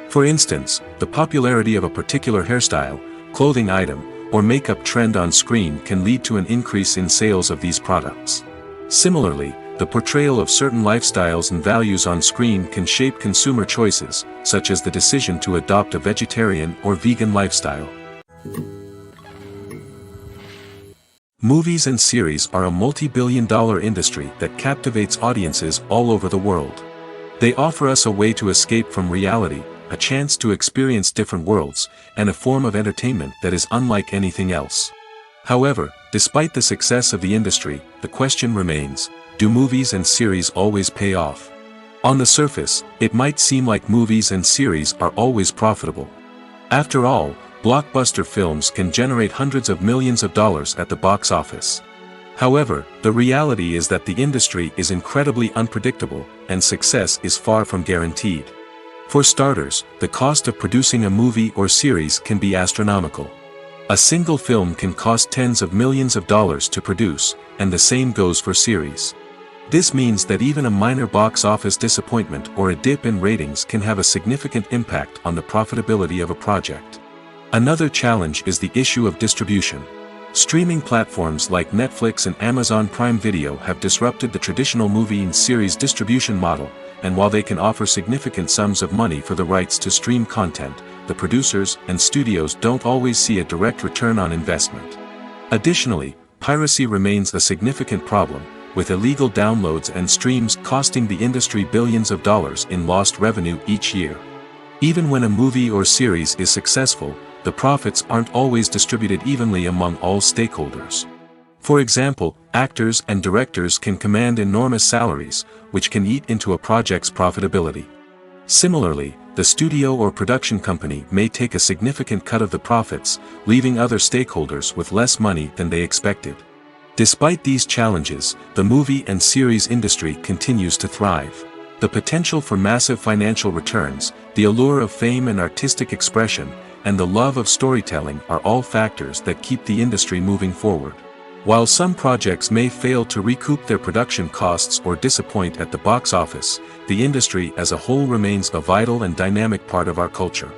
For instance, the popularity of a particular hairstyle, clothing item, or makeup trend on screen can lead to an increase in sales of these products. Similarly, the portrayal of certain lifestyles and values on screen can shape consumer choices, such as the decision to adopt a vegetarian or vegan lifestyle. Movies and series are a multi-billion-dollar industry that captivates audiences all over the world. They offer us a way to escape from reality, a chance to experience different worlds, and a form of entertainment that is unlike anything else. However, despite the success of the industry, the question remains, do movies and series always pay off? On the surface, it might seem like movies and series are always profitable. After all, blockbuster films can generate hundreds of millions of dollars at the box office. However, the reality is that the industry is incredibly unpredictable, and success is far from guaranteed. For starters, the cost of producing a movie or series can be astronomical. A single film can cost tens of millions of dollars to produce, and the same goes for series. This means that even a minor box office disappointment or a dip in ratings can have a significant impact on the profitability of a project. Another challenge is the issue of distribution. Streaming platforms like Netflix and Amazon Prime Video have disrupted the traditional movie and series distribution model, and while they can offer significant sums of money for the rights to stream content, the producers and studios don't always see a direct return on investment. Additionally, piracy remains a significant problem, with illegal downloads and streams costing the industry billions of dollars in lost revenue each year. Even when a movie or series is successful, the profits aren't always distributed evenly among all stakeholders. For example, actors and directors can command enormous salaries, which can eat into a project's profitability. Similarly, the studio or production company may take a significant cut of the profits, leaving other stakeholders with less money than they expected. Despite these challenges, the movie and series industry continues to thrive. The potential for massive financial returns, the allure of fame and artistic expression, and the love of storytelling are all factors that keep the industry moving forward. While some projects may fail to recoup their production costs or disappoint at the box office, the industry as a whole remains a vital and dynamic part of our culture.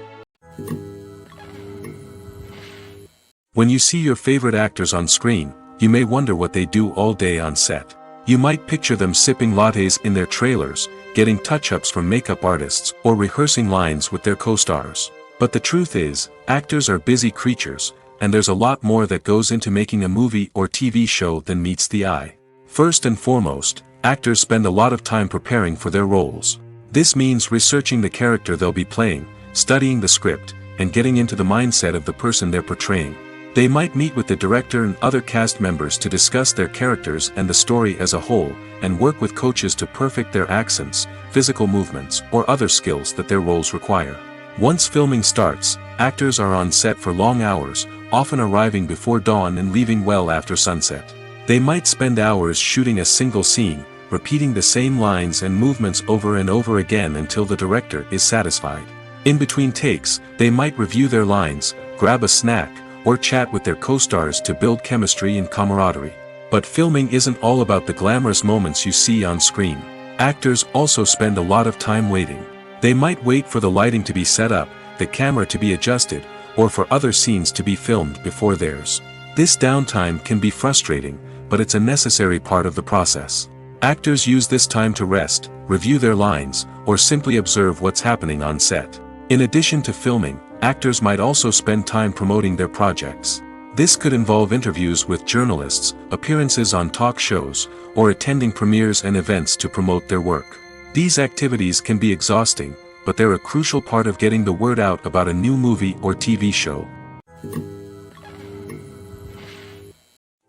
When you see your favorite actors on screen, you may wonder what they do all day on set. You might picture them sipping lattes in their trailers, getting touch-ups from makeup artists, or rehearsing lines with their co-stars. But the truth is, actors are busy creatures, and there's a lot more that goes into making a movie or TV show than meets the eye. First and foremost, actors spend a lot of time preparing for their roles. This means researching the character they'll be playing, studying the script, and getting into the mindset of the person they're portraying. They might meet with the director and other cast members to discuss their characters and the story as a whole, and work with coaches to perfect their accents, physical movements, or other skills that their roles require. Once filming starts, actors are on set for long hours, often arriving before dawn and leaving well after sunset. They might spend hours shooting a single scene, repeating the same lines and movements over and over again until the director is satisfied. In between takes, they might review their lines, grab a snack, or chat with their co-stars to build chemistry and camaraderie. But filming isn't all about the glamorous moments you see on screen. Actors also spend a lot of time waiting. They might wait for the lighting to be set up, the camera to be adjusted, or for other scenes to be filmed before theirs. This downtime can be frustrating, but it's a necessary part of the process. Actors use this time to rest, review their lines, or simply observe what's happening on set. In addition to filming, actors might also spend time promoting their projects. This could involve interviews with journalists, appearances on talk shows, or attending premieres and events to promote their work. These activities can be exhausting, but they're a crucial part of getting the word out about a new movie or TV show.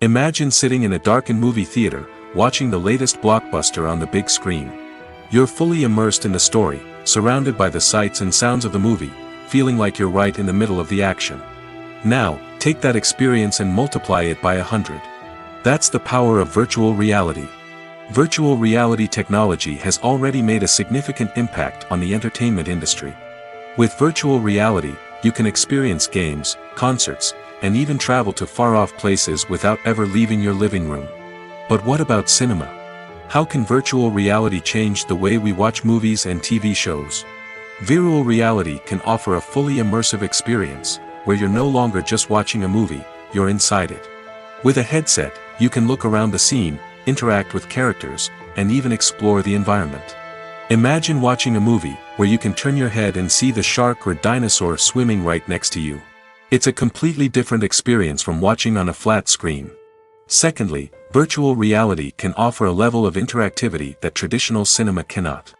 Imagine sitting in a darkened movie theater, watching the latest blockbuster on the big screen. You're fully immersed in the story, surrounded by the sights and sounds of the movie, feeling like you're right in the middle of the action. Now, take that experience and multiply it by 100. That's the power of virtual reality. Virtual reality technology has already made a significant impact on the entertainment industry. With virtual reality, you can experience games, concerts, and even travel to far-off places without ever leaving your living room. But what about cinema? How can virtual reality change the way we watch movies and TV shows? Virtual reality can offer a fully immersive experience, where you're no longer just watching a movie, you're inside it. With a headset, you can look around the scene, interact with characters, and even explore the environment. Imagine watching a movie where you can turn your head and see the shark or dinosaur swimming right next to you. It's a completely different experience from watching on a flat screen. Secondly, virtual reality can offer a level of interactivity that traditional cinema cannot.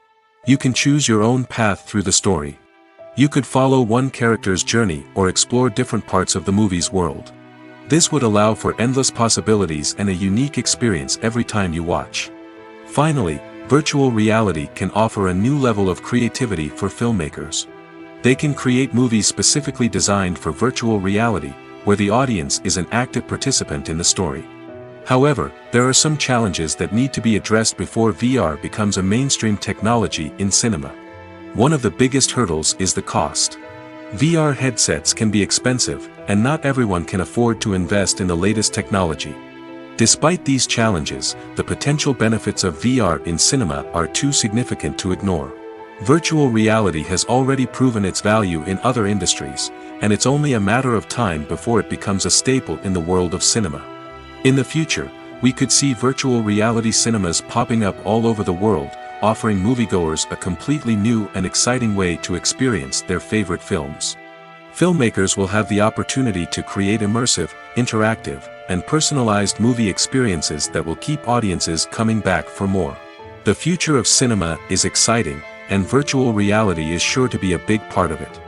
You can choose your own path through the story. You could follow one character's journey or explore different parts of the movie's world. This would allow for endless possibilities and a unique experience every time you watch. Finally, virtual reality can offer a new level of creativity for filmmakers. They can create movies specifically designed for virtual reality, where the audience is an active participant in the story. However, there are some challenges that need to be addressed before VR becomes a mainstream technology in cinema. One of the biggest hurdles is the cost. VR headsets can be expensive, and not everyone can afford to invest in the latest technology. Despite these challenges, the potential benefits of VR in cinema are too significant to ignore. Virtual reality has already proven its value in other industries, and it's only a matter of time before it becomes a staple in the world of cinema. In the future, we could see virtual reality cinemas popping up all over the world, offering moviegoers a completely new and exciting way to experience their favorite films. Filmmakers will have the opportunity to create immersive, interactive, and personalized movie experiences that will keep audiences coming back for more. The future of cinema is exciting, and virtual reality is sure to be a big part of it.